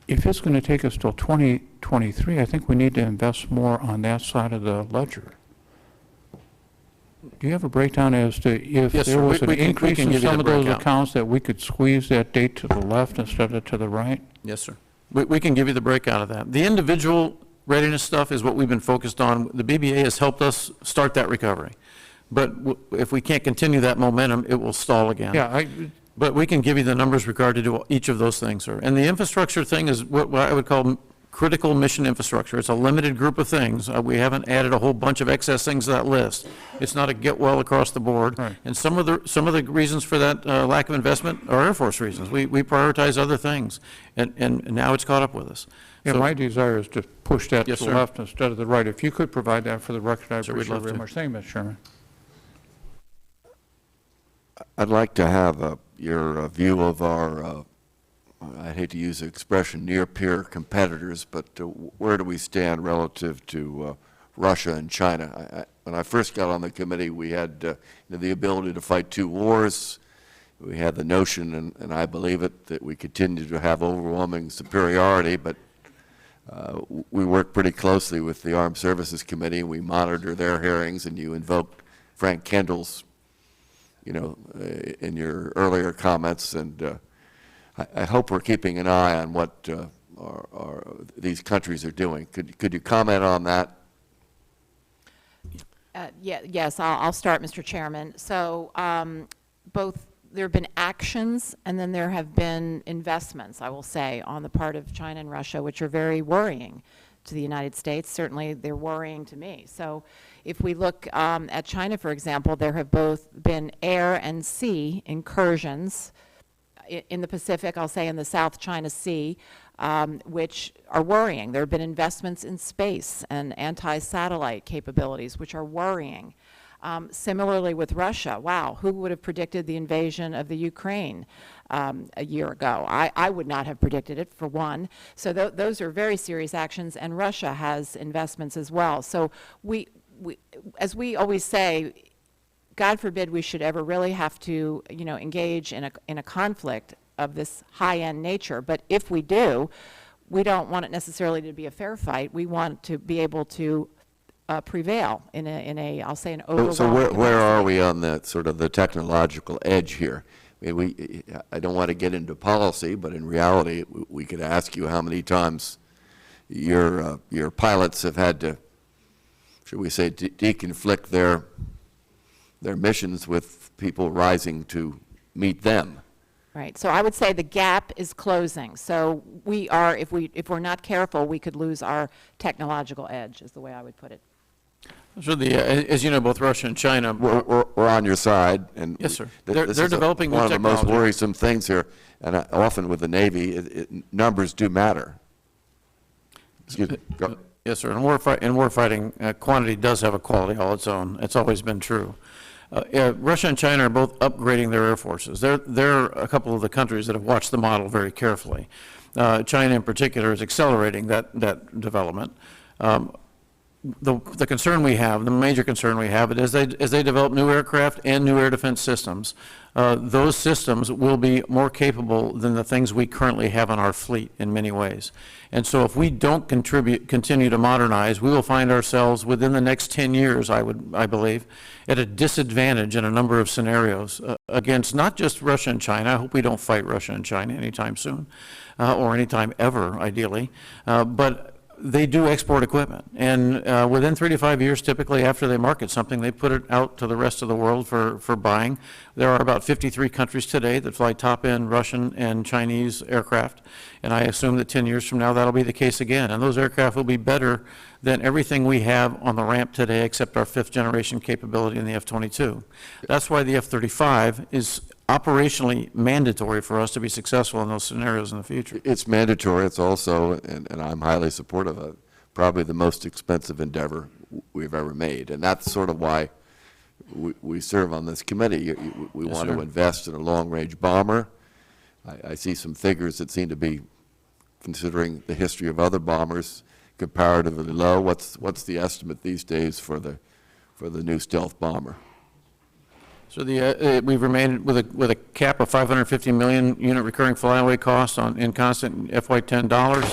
if it's going to take us till 2023, I think we need to invest more on that side of the ledger. Do you have a breakdown as to if Yes, there sir. was an We can increase in give you some the of those breakout. accounts that we could squeeze that date to the left instead of to the right? Yes, sir. We can give you the breakout of that. The individual readiness stuff is what we've been focused on. The BBA has helped us start that recovery. But if we can't continue that momentum, it will stall again. Yeah, But we can give you the numbers regarding to each of those things, sir. And the infrastructure thing is what I would call critical mission infrastructure. It's a limited group of things. We haven't added a whole bunch of excess things to that list. It's not a get well across the board. Right. And some of the reasons for that lack of investment are Air Force reasons. We prioritize other things, and now it's caught up with us. yeah, So- my desire is to push that Yes, to the sir. left instead of the right. If you could provide that for the record, I Sure, we'd appreciate it love very to. much. Thank you, Mr. Chairman. I'd like to have your view of our, I hate to use the expression near-peer competitors, but where do we stand relative to Russia and China? When I first got on the committee, we had the ability to fight two wars. We had the notion, and I believe it, that we continue to have overwhelming superiority, but we work pretty closely with the Armed Services Committee, and we monitor their hearings, and you invoked Frank Kendall's, in your earlier comments, and I hope we're keeping an eye on what these countries are doing. Could you comment on that? Yes, I'll start, Mr. Chairman. So both there have been actions and then there have been investments, I will say, on the part of China and Russia, which are very worrying to the United States. Certainly, they're worrying to me. So if we look at China, for example, there have both been air and sea incursions in the Pacific, I'll say in the South China Sea, which are worrying. There have been investments in space and anti-satellite capabilities, which are worrying. Similarly with Russia, wow, who would have predicted the invasion of the Ukraine a year ago? I would not have predicted it, for one. So those are very serious actions, and Russia has investments as well. So we as we always say, God forbid we should ever really have to, engage in a conflict of this high-end nature. But if we do, we don't want it necessarily to be a fair fight. We want to be able to prevail in a I'll say an overwhelming So where capacity. are we on the sort of the technological edge here? I mean, I don't want to get into policy, but in reality, we could ask you how many times your pilots have had to, should we say, deconflict their missions with people rising to meet them. Right. So I would say the gap is closing. So we are, if we're not careful, we could lose our technological edge, is the way I would put it. So as you know, both Russia and China. We're on your side, and Yes, sir. this They're is developing new one of the most technology. worrisome things here, and often with the Navy, numbers do matter. Excuse me. Go. Yes, sir. In warfighting, quantity does have a quality all its own. It's always been true. Russia and China are both upgrading their air forces. They're a couple of the countries that have watched the model very carefully. China in particular is accelerating that development. The concern we have, the major concern we have, is as they develop new aircraft and new air defense systems, those systems will be more capable than the things we currently have on our fleet in many ways. And so if we don't continue to modernize, we will find ourselves within the next 10 years, I believe, at a disadvantage in a number of scenarios against not just Russia and China. I hope we don't fight Russia and China anytime soon, or anytime ever, ideally, but they do export equipment. And within 3 to 5 years, typically after they market something, they put it out to the rest of the world for buying. There are about 53 countries today that fly top-end Russian and Chinese aircraft. And I assume that 10 years from now, that'll be the case again. And those aircraft will be better than everything we have on the ramp today, except our 5th-generation capability in the F-22. That's why the F-35 is operationally mandatory for us to be successful in those scenarios in the future. It's mandatory. It's also, and I'm highly supportive of it, probably the most expensive endeavor we've ever made. And that's sort of why we serve on this committee. We Yes, want sir. to invest in a long-range bomber. I see some figures that seem to be, considering the history of other bombers, comparatively low. What's the estimate these days for the new stealth bomber? So we've remained with a cap of 550 million unit recurring flyaway costs in constant FY10 dollars.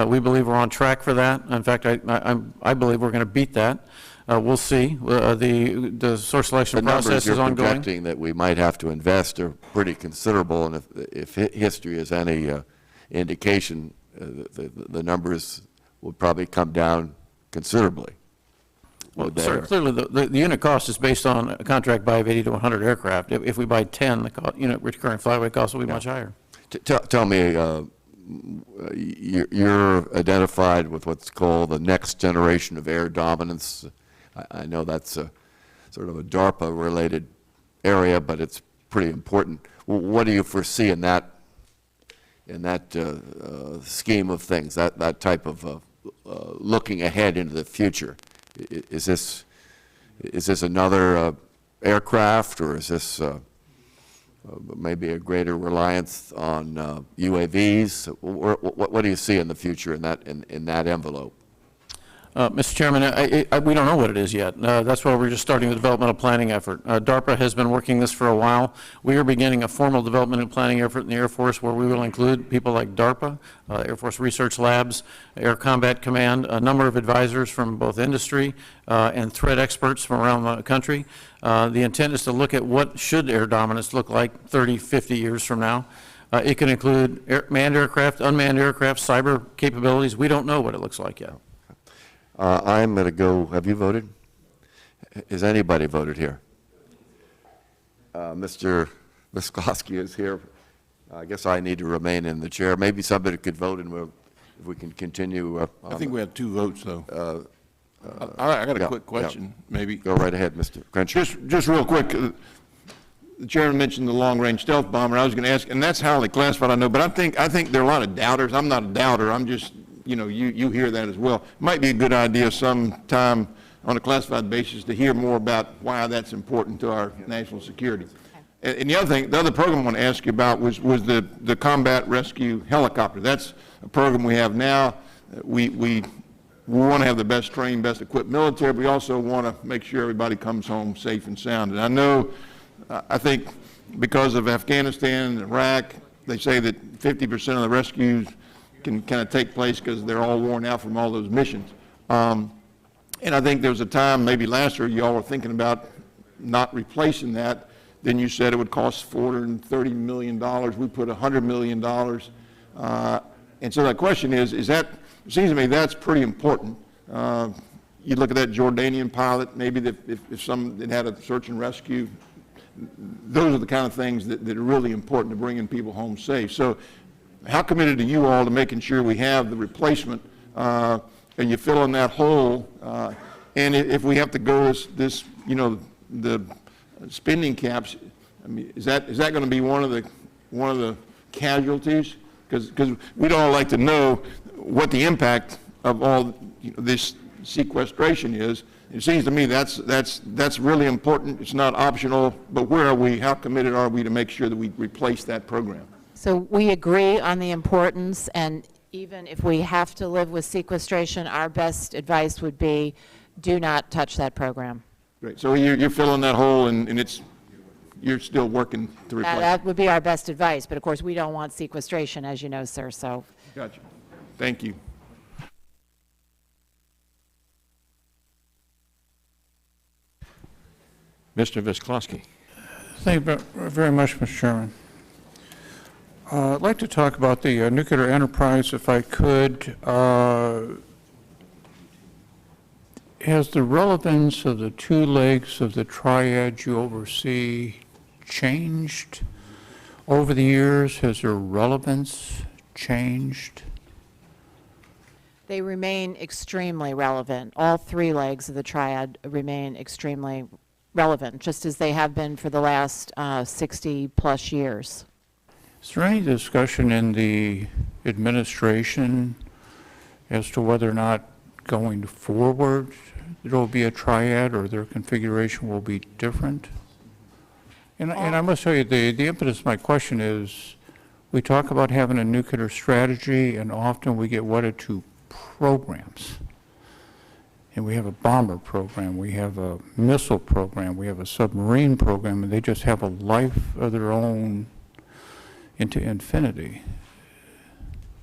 We believe we're on track for that. In fact, I believe we're going to beat that. We'll see. The source selection process is The numbers you're ongoing. projecting that we might have to invest are pretty considerable, and if history is any indication, the numbers will probably come down considerably. Well, sir, clearly the unit cost is based on a contract buy of 80 to 100 aircraft. If we buy 10, the unit recurring flyaway cost will be much higher. Tell me, you're identified with what's called the next generation of air dominance. I know that's a sort of a DARPA-related area, but it's pretty important. What do you foresee in that scheme of things, that type of looking ahead into the future? Is this another aircraft, or is this maybe a greater reliance on UAVs? What do you see in the future in that envelope? Mr. Chairman, we don't know what it is yet. That's why we're just starting the developmental planning effort. DARPA has been working this for a while. We are beginning a formal development and planning effort in the Air Force where we will include people like DARPA, Air Force Research Labs, Air Combat Command, a number of advisors from both industry and threat experts from around the country. The intent is to look at what should air dominance look like 30, 50 years from now. It can include manned aircraft, unmanned aircraft, cyber capabilities. We don't know what it looks like yet. I'm going to go, have you voted? Has anybody voted here? Mr. Miskowski is here. I guess I need to remain in the chair. Maybe somebody could vote, and if we can continue. I think we have 2 votes, though. I got a quick question, maybe. Go right ahead, Mr. Crenshaw. Just real quick, the chairman mentioned the long-range stealth bomber. I was going to ask, and that's highly classified, I know, but I think there are a lot of doubters. I'm not a doubter. I'm just, you hear that as well. Might be a good idea sometime on a classified basis to hear more about why that's important to our national security. And the other program I want to ask you about was the combat rescue helicopter. That's a program we have now. We want to have the best trained, best equipped military. We also want to make sure everybody comes home safe and sound. And I know, I think because of Afghanistan and Iraq, they say that 50% of the rescues can kind of take place because they're all worn out from all those missions. And I think there was a time, maybe last year, you all were thinking about not replacing that. Then you said it would cost $430 million. We put $100 million. And so that question is that, it seems to me that's pretty important. You look at that Jordanian pilot, maybe if someone had a search and rescue, those are the kind of things that are really important to bringing people home safe. So how committed are you all to making sure we have the replacement and you fill in that hole? And if we have to go this the spending caps, I mean, is that going to be one of the casualties? Because we'd all like to know what the impact of all this sequestration is. It seems to me that's really important. It's not optional. But where are we? How committed are we to make sure that we replace that program? So we agree on the importance, and even if we have to live with sequestration, our best advice would be do not touch that program. Great. So you're filling that hole, and you're still working to replace it. That would be our best advice, but of course we don't want sequestration, as you know, sir. So. Gotcha. Thank you. Mr. Visklosky. Thank you very much, Mr. Chairman. I'd like to talk about the nuclear enterprise, if I could. Has the relevance of the two legs of the triad you oversee changed over the years? Has their relevance changed? They remain extremely relevant. All three legs of the triad remain extremely relevant, just as they have been for the last 60-plus years. Is there any discussion in the administration as to whether or not going forward there will be a triad or their configuration will be different? And I must tell you, the impetus of my question is, we talk about having a nuclear strategy, and often we get wedded to programs. And we have a bomber program, we have a missile program, we have a submarine program, and they just have a life of their own into infinity.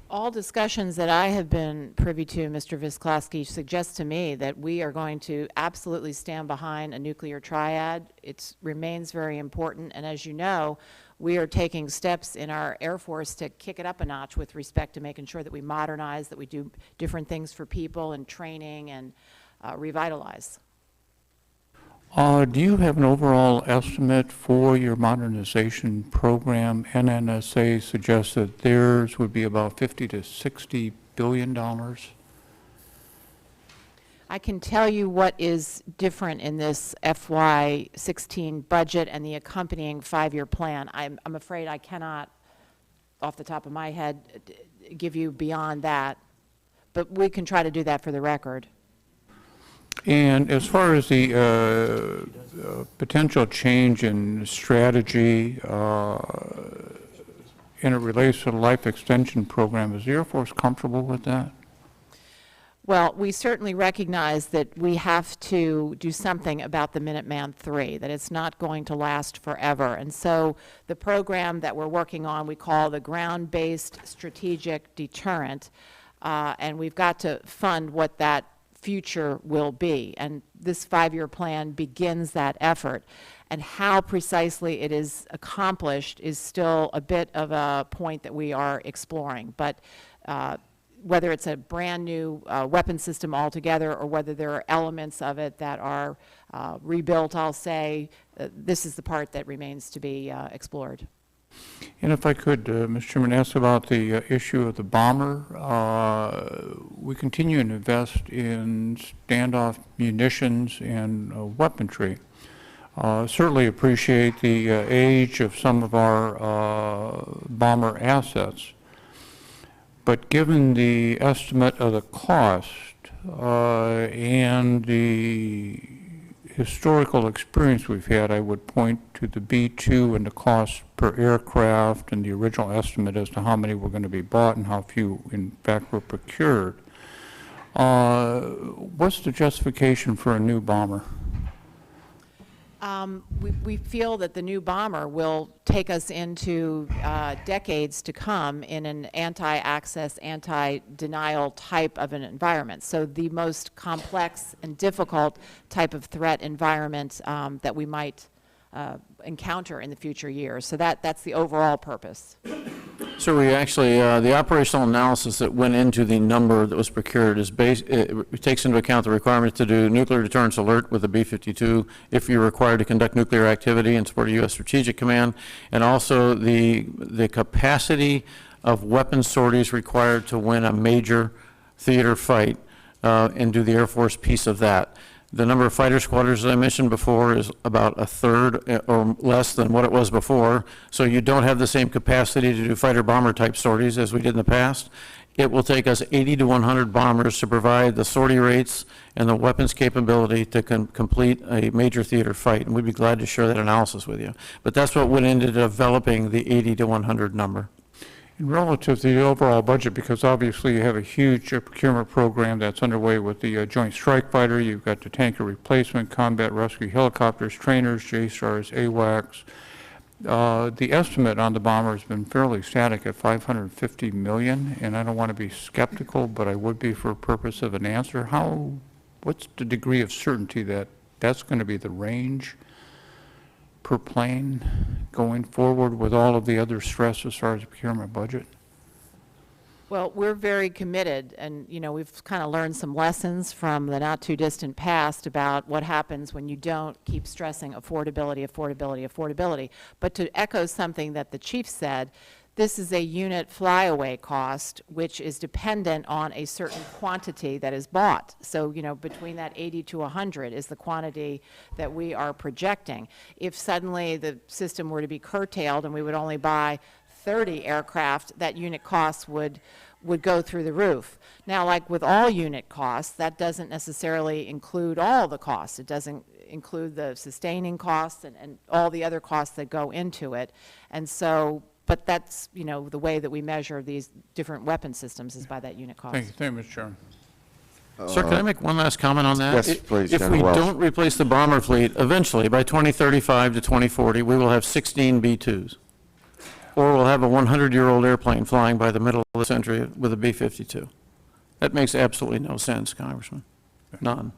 All discussions that I have been privy to, Mr. Visklaski, suggest to me that we are going to absolutely stand behind a nuclear triad. It remains very important, and as you know, we are taking steps in our Air Force to kick it up a notch with respect to making sure that we modernize, that we do different things for people and training and revitalize. Do you have an overall estimate for your modernization program? NNSA suggests that theirs would be about $50 to $60 billion. I can tell you what is different in this FY16 budget and the accompanying 5-year plan. I'm afraid I cannot, off the top of my head, give you beyond that, but we can try to do that for the record. And as far as the potential change in strategy, and it relates to the life extension program, is the Air Force comfortable with that? Well, we certainly recognize that we have to do something about the Minuteman III, that it's not going to last forever. And so the program that we're working on, we call the Ground-Based Strategic Deterrent, and we've got to fund what that future will be. And this 5-year plan begins that effort. And how precisely it is accomplished is still a bit of a point that we are exploring. But whether it's a brand new weapon system altogether or whether there are elements of it that are rebuilt, I'll say, this is the part that remains to be explored. And if I could, Mr. Chairman, ask about the issue of the bomber. We continue to invest in standoff munitions and weaponry. Certainly appreciate the age of some of our bomber assets. But given the estimate of the cost and the historical experience we've had, I would point to the B-2 and the cost per aircraft and the original estimate as to how many were going to be bought and how few, in fact, were procured. What's the justification for a new bomber? We feel that the new bomber will take us into decades to come in an anti-access, anti-denial type of an environment. So the most complex and difficult type of threat environment that we might encounter in the future years. So that's the overall purpose. So we actually, the operational analysis that went into the number that was procured is it takes into account the requirement to do nuclear deterrence alert with the B-52 if you're required to conduct nuclear activity in support of U.S. Strategic Command, and also the capacity of weapon sorties required to win a major theater fight and do the Air Force piece of that. The number of fighter squadrons, as I mentioned before, is about a third or less than what it was before. So you don't have the same capacity to do fighter-bomber type sorties as we did in the past. It will take us 80 to 100 bombers to provide the sortie rates and the weapons capability to complete a major theater fight, and we'd be glad to share that analysis with you. But that's what went into developing the 80 to 100 number. And relative to the overall budget, because obviously you have a huge procurement program that's underway with the Joint Strike Fighter, you've got the tanker replacement, combat rescue helicopters, trainers, JSTARS, AWACS. The estimate on the bomber has been fairly static at $550 million, and I don't want to be skeptical, but I would be for a purpose of an answer. What's the degree of certainty that that's going to be the range per plane going forward with all of the other stress as far as the procurement budget? Well, we're very committed, and, you know, we've kind of learned some lessons from the not-too-distant past about what happens when you don't keep stressing affordability, affordability, affordability. But to echo something that the chief said, this is a unit flyaway cost, which is dependent on a certain quantity that is bought. So, you know, between that 80 to 100 is the quantity that we are projecting. If suddenly the system were to be curtailed and we would only buy 30 aircraft, that unit cost would go through the roof. Now, like with all unit costs, that doesn't necessarily include all the costs. It doesn't include the sustaining costs and all the other costs that go into it. And so, but that's, you know, the way that we measure these different weapon systems is by that unit cost. Thank you, Mr. Chairman. Sir, can I make one last comment on that? Yes, please, If General we Welsh. don't replace the bomber fleet, eventually, by 2035 to 2040, we will have 16 B-2s. Or we'll have a 100-year-old airplane flying by the middle of the century with a B-52. That makes absolutely no sense, Congressman. None.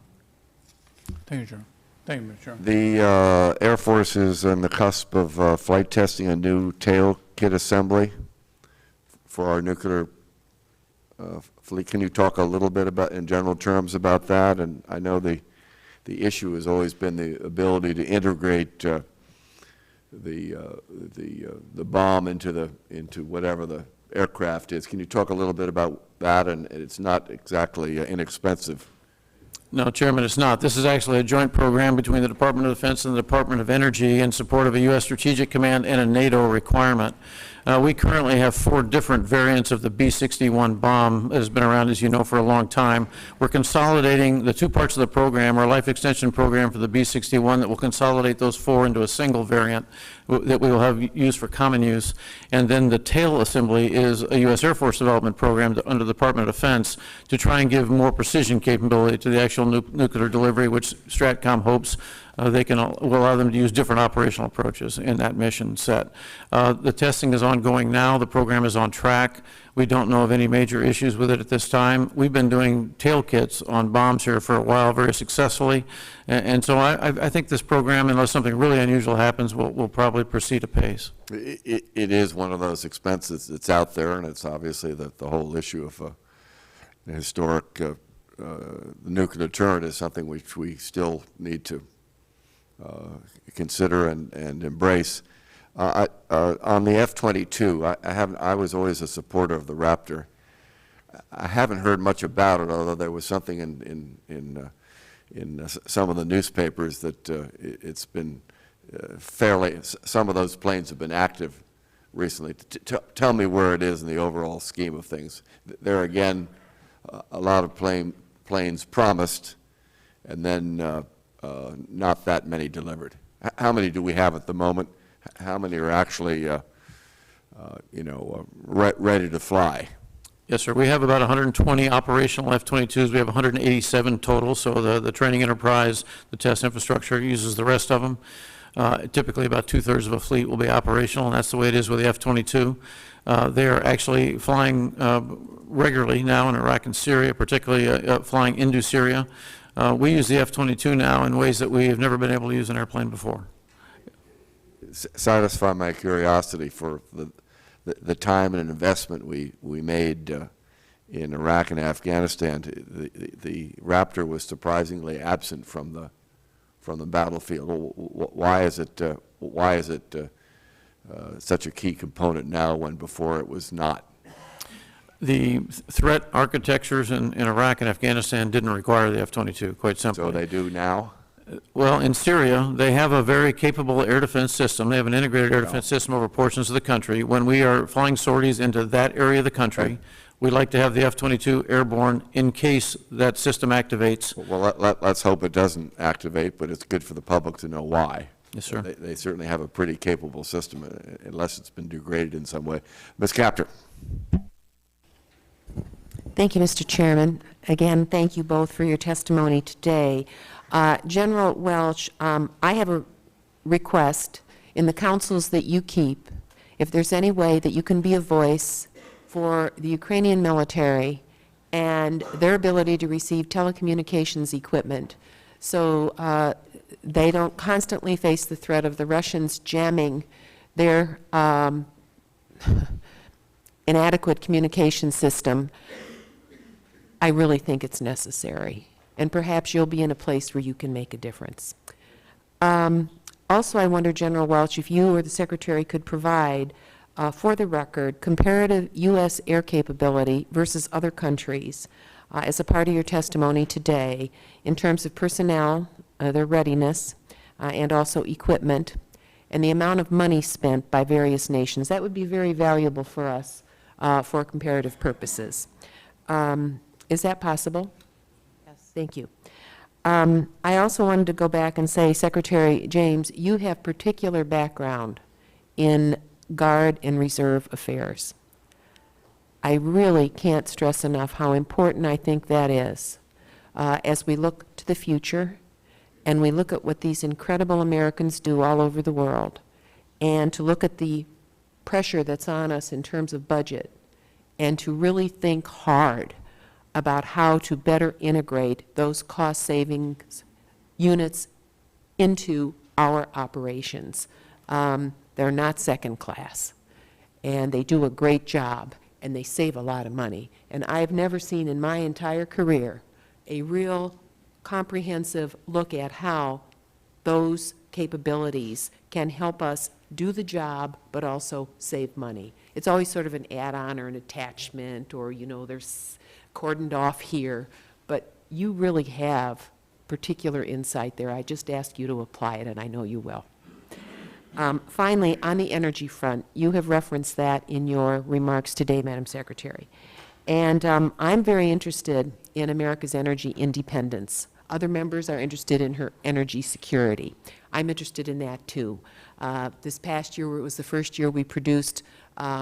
Thank you, Chairman. Thank you, Mr. Chairman. The Air Force is on the cusp of flight testing a new tail kit assembly for our nuclear fleet. Can you talk a little bit about, in general terms, about that? And I know the issue has always been the ability to integrate the bomb into whatever the aircraft is. Can you talk a little bit about that? And it's not exactly inexpensive. No, Chairman, it's not. This is actually a joint program between the Department of Defense and the Department of Energy in support of a U.S. Strategic Command and a NATO requirement. We currently have 4 different variants of the B-61 bomb that has been around, as you know, for a long time. We're consolidating the 2 parts of the program, our life extension program for the B-61 that will consolidate those 4 into a single variant that we will have used for common use. And then the tail assembly is a U.S. Air Force development program under the Department of Defense to try and give more precision capability to the actual nuclear delivery, which Stratcom hopes will allow them to use different operational approaches in that mission set. The testing is ongoing now. The program is on track. We don't know of any major issues with it at this time. We've been doing tail kits on bombs here for a while very successfully. And so I think this program, unless something really unusual happens, will probably proceed apace. It is one of those expenses that's out there, and it's obviously the whole issue of the historic nuclear deterrent is something which we still need to consider and embrace. On the F-22, I was always a supporter of the Raptor. I haven't heard much about it, although there was something in some of the newspapers that it's been some of those planes have been active recently. Tell me where it is in the overall scheme of things. There again, a lot of planes promised, and then not that many delivered. How many do we have at the moment? How many are actually, ready to fly? Yes, sir. We have about 120 operational F-22s. We have 187 total, so the training enterprise, the test infrastructure uses the rest of them. Typically, about 2/3 of a fleet will be operational, and that's the way it is with the F-22. They are actually flying regularly now in Iraq and Syria, particularly flying into Syria. We use the F-22 now in ways that we have never been able to use an airplane before. Satisfy my curiosity for the time and investment we made in Iraq and Afghanistan. The Raptor was surprisingly absent from the battlefield. Why is it such a key component now when before it was not? The threat architectures in Iraq and Afghanistan didn't require the F-22, quite simply. So they do now? Well, in Syria, they have a very capable air defense system. They have an integrated air defense system over portions of the country. When we are flying sorties into that area of the country, we like to have the F-22 airborne in case that system activates. Well, let's hope it doesn't activate, but it's good for the public to know why. Yes, sir. They certainly have a pretty capable system, unless it's been degraded in some way. Ms. Capter. Thank you, Mr. Chairman. Again, thank you both for your testimony today. General Welsh, I have a request in the councils that you keep, if there's any way that you can be a voice for the Ukrainian military and their ability to receive telecommunications equipment so they don't constantly face the threat of the Russians jamming their inadequate communication system, I really think it's necessary. And perhaps you'll be in a place where you can make a difference. Also, I wonder, General Welch, if you or the Secretary could provide, for the record, comparative U.S. air capability versus other countries as a part of your testimony today in terms of personnel, their readiness, and also equipment, and the amount of money spent by various nations. That would be very valuable for us for comparative purposes. Is that possible? Yes. Thank you. I also wanted to go back and say, Secretary James, you have particular background in Guard and Reserve affairs. I really can't stress enough how important I think that is as we look to the future and we look at what these incredible Americans do all over the world, and to look at the pressure that's on us in terms of budget, and to really think hard about how to better integrate those cost savings units into our operations. They're not second class, and they do a great job, and they save a lot of money. And I've never seen in my entire career a real comprehensive look at how those capabilities can help us do the job but also save money. It's always sort of an add-on or an attachment, or, you know, there's cordoned off here, but you really have particular insight there. I just ask you to apply it, and I know you will. Finally, on the energy front, you have referenced that in your remarks today, Madam Secretary. And I'm very interested in America's energy independence. Other members are interested in her energy security. I'm interested in that too. This past year, it was the first year we produced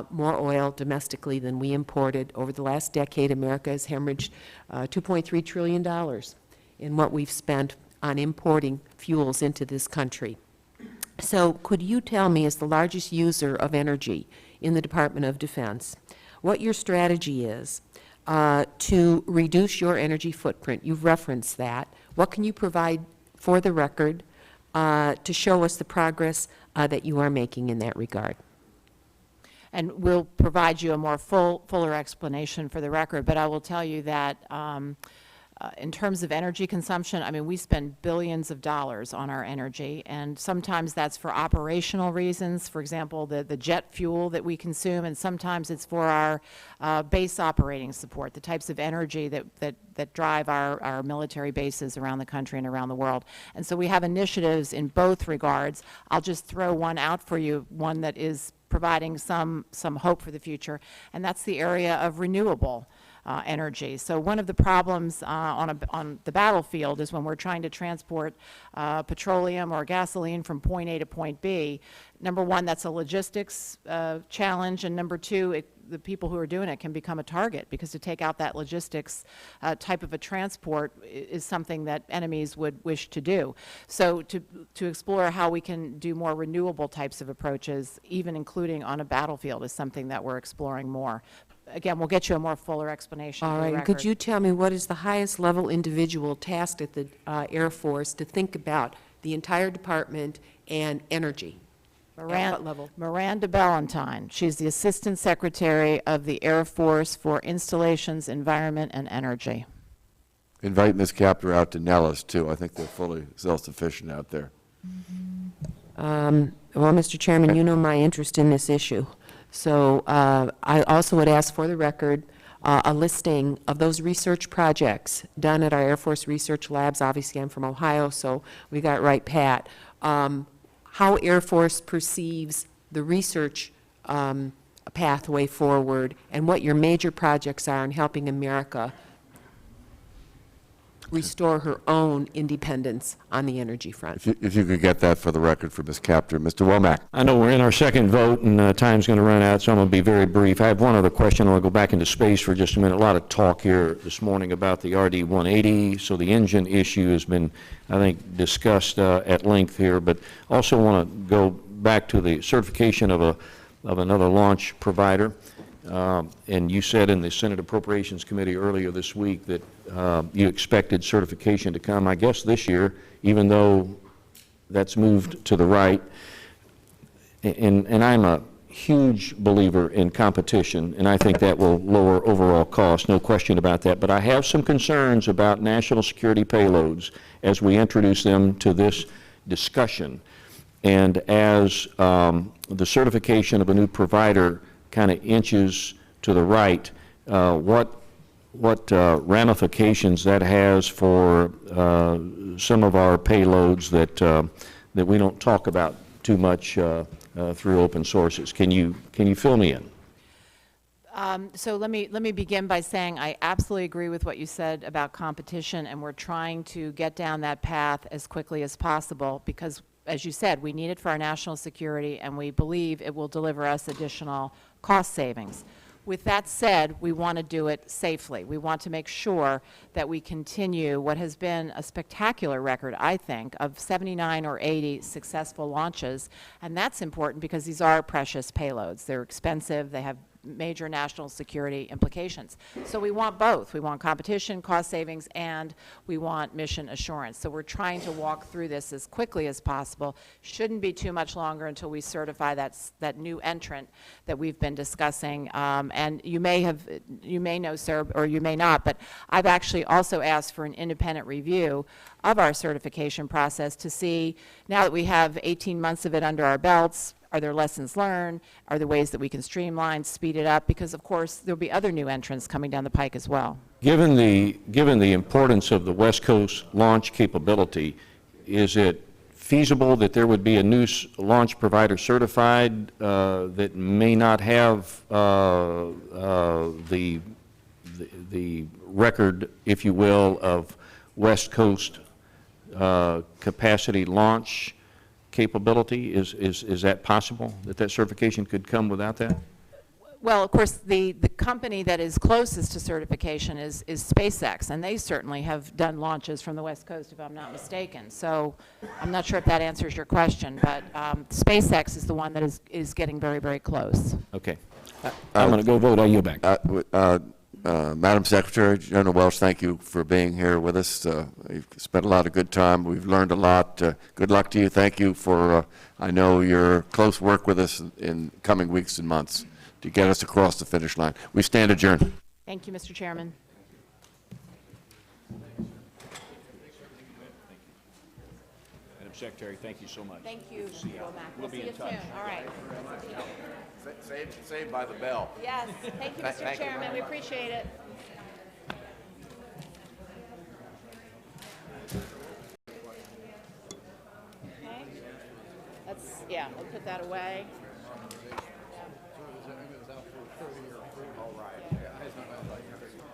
more oil domestically than we imported. Over the last decade, America has hemorrhaged $2.3 trillion in what we've spent on importing fuels into this country. So could you tell me, as the largest user of energy in the Department of Defense, what your strategy is to reduce your energy footprint? You've referenced that. What can you provide for the record to show us the progress that you are making in that regard? And we'll provide you a more fuller explanation for the record, but I will tell you that in terms of energy consumption, I mean, we spend billions of dollars on our energy, and sometimes that's for operational reasons, for example, the jet fuel that we consume, and sometimes it's for our base operating support, the types of energy that drive our military bases around the country and around the world. And so we have initiatives in both regards. I'll just throw one out for you, one that is providing some hope for the future, and that's the area of renewable energy. So one of the problems on the battlefield is when we're trying to transport petroleum or gasoline from point A to point B. Number one, that's a logistics challenge, and number two, the people who are doing it can become a target, because to take out that logistics type of a transport is something that enemies would wish to do. So to explore how we can do more renewable types of approaches, even including on a battlefield, is something that we're exploring more. Again, we'll get you a more fuller explanation. All right. And could you tell me what is the highest level individual tasked at the Air Force to think about the entire department and energy? At what level? Miranda Ballantyne. She's the Assistant Secretary of the Air Force for Installations, Environment, and Energy. Invite Ms. Captor out to Nellis, too. I think they're fully self-sufficient out there. Well, Mr. Chairman, you know my interest in this issue. So I also would ask for the record a listing of those research projects done at our Air Force Research Labs. Obviously, I'm from Ohio, so we got right pat. How Air Force perceives the research pathway forward, and what your major projects are in helping America restore her own independence on the energy front. If you could get that for the record for Ms. Captor. Mr. Womack. I know we're in our second vote, and time's going to run out, so I'm going to be very brief. I have one other question. I'll go back into space for just a minute. A lot of talk here this morning about the RD-180, so the engine issue has been, I think, discussed at length here, but also want to go back to the certification of another launch provider. And you said in the Senate Appropriations Committee earlier this week that you expected certification to come, I guess, this year, even though that's moved to the right. And I'm a huge believer in competition, and I think that will lower overall costs, no question about that. But I have some concerns about national security payloads as we introduce them to this discussion. And as the certification of a new provider kind of inches to the right, what ramifications that has for some of our payloads that we don't talk about too much through open sources. Can you fill me in? So let me begin by saying I absolutely agree with what you said about competition, and we're trying to get down that path as quickly as possible because, as you said, we need it for our national security, and we believe it will deliver us additional cost savings. With that said, we want to do it safely. We want to make sure that we continue what has been a spectacular record, I think, of 79 or 80 successful launches, and that's important because these are precious payloads. They're expensive. They have major national security implications. So we want both. We want competition, cost savings, and we want mission assurance. So we're trying to walk through this as quickly as possible. Shouldn't be too much longer until we certify that new entrant that we've been discussing. And you may know, sir, or you may not, but I've actually also asked for an independent review of our certification process to see, now that we have 18 months of it under our belts, are there lessons learned? Are there ways that we can streamline, speed it up? Because, of course, there'll be other new entrants coming down the pike as well. Given the importance of the West Coast launch capability, is it feasible that there would be a new launch provider certified that may not have the record, if you will, of West Coast capacity launch capability? Is that possible, that certification could come without that? Well, of course, the company that is closest to certification is SpaceX, and they certainly have done launches from the West Coast, if I'm not mistaken. So I'm not sure if that answers your question, but SpaceX is the one that is getting very, very close. Okay. I'm going to go vote. I'll yield back. Madam Secretary, General Welsh, thank you for being here with us. You've spent a lot of good time. We've learned a lot. Good luck to you. Thank you for, I know, your close work with us in coming weeks and months to get us across the finish line. We stand adjourned. Thank you, Mr. Chairman. Madam Secretary, thank you so much. Thank you, We'll see you soon. All right. Saved by the bell. Yes. Thank you, Mr. Chairman. We appreciate it. Okay. We'll put that away.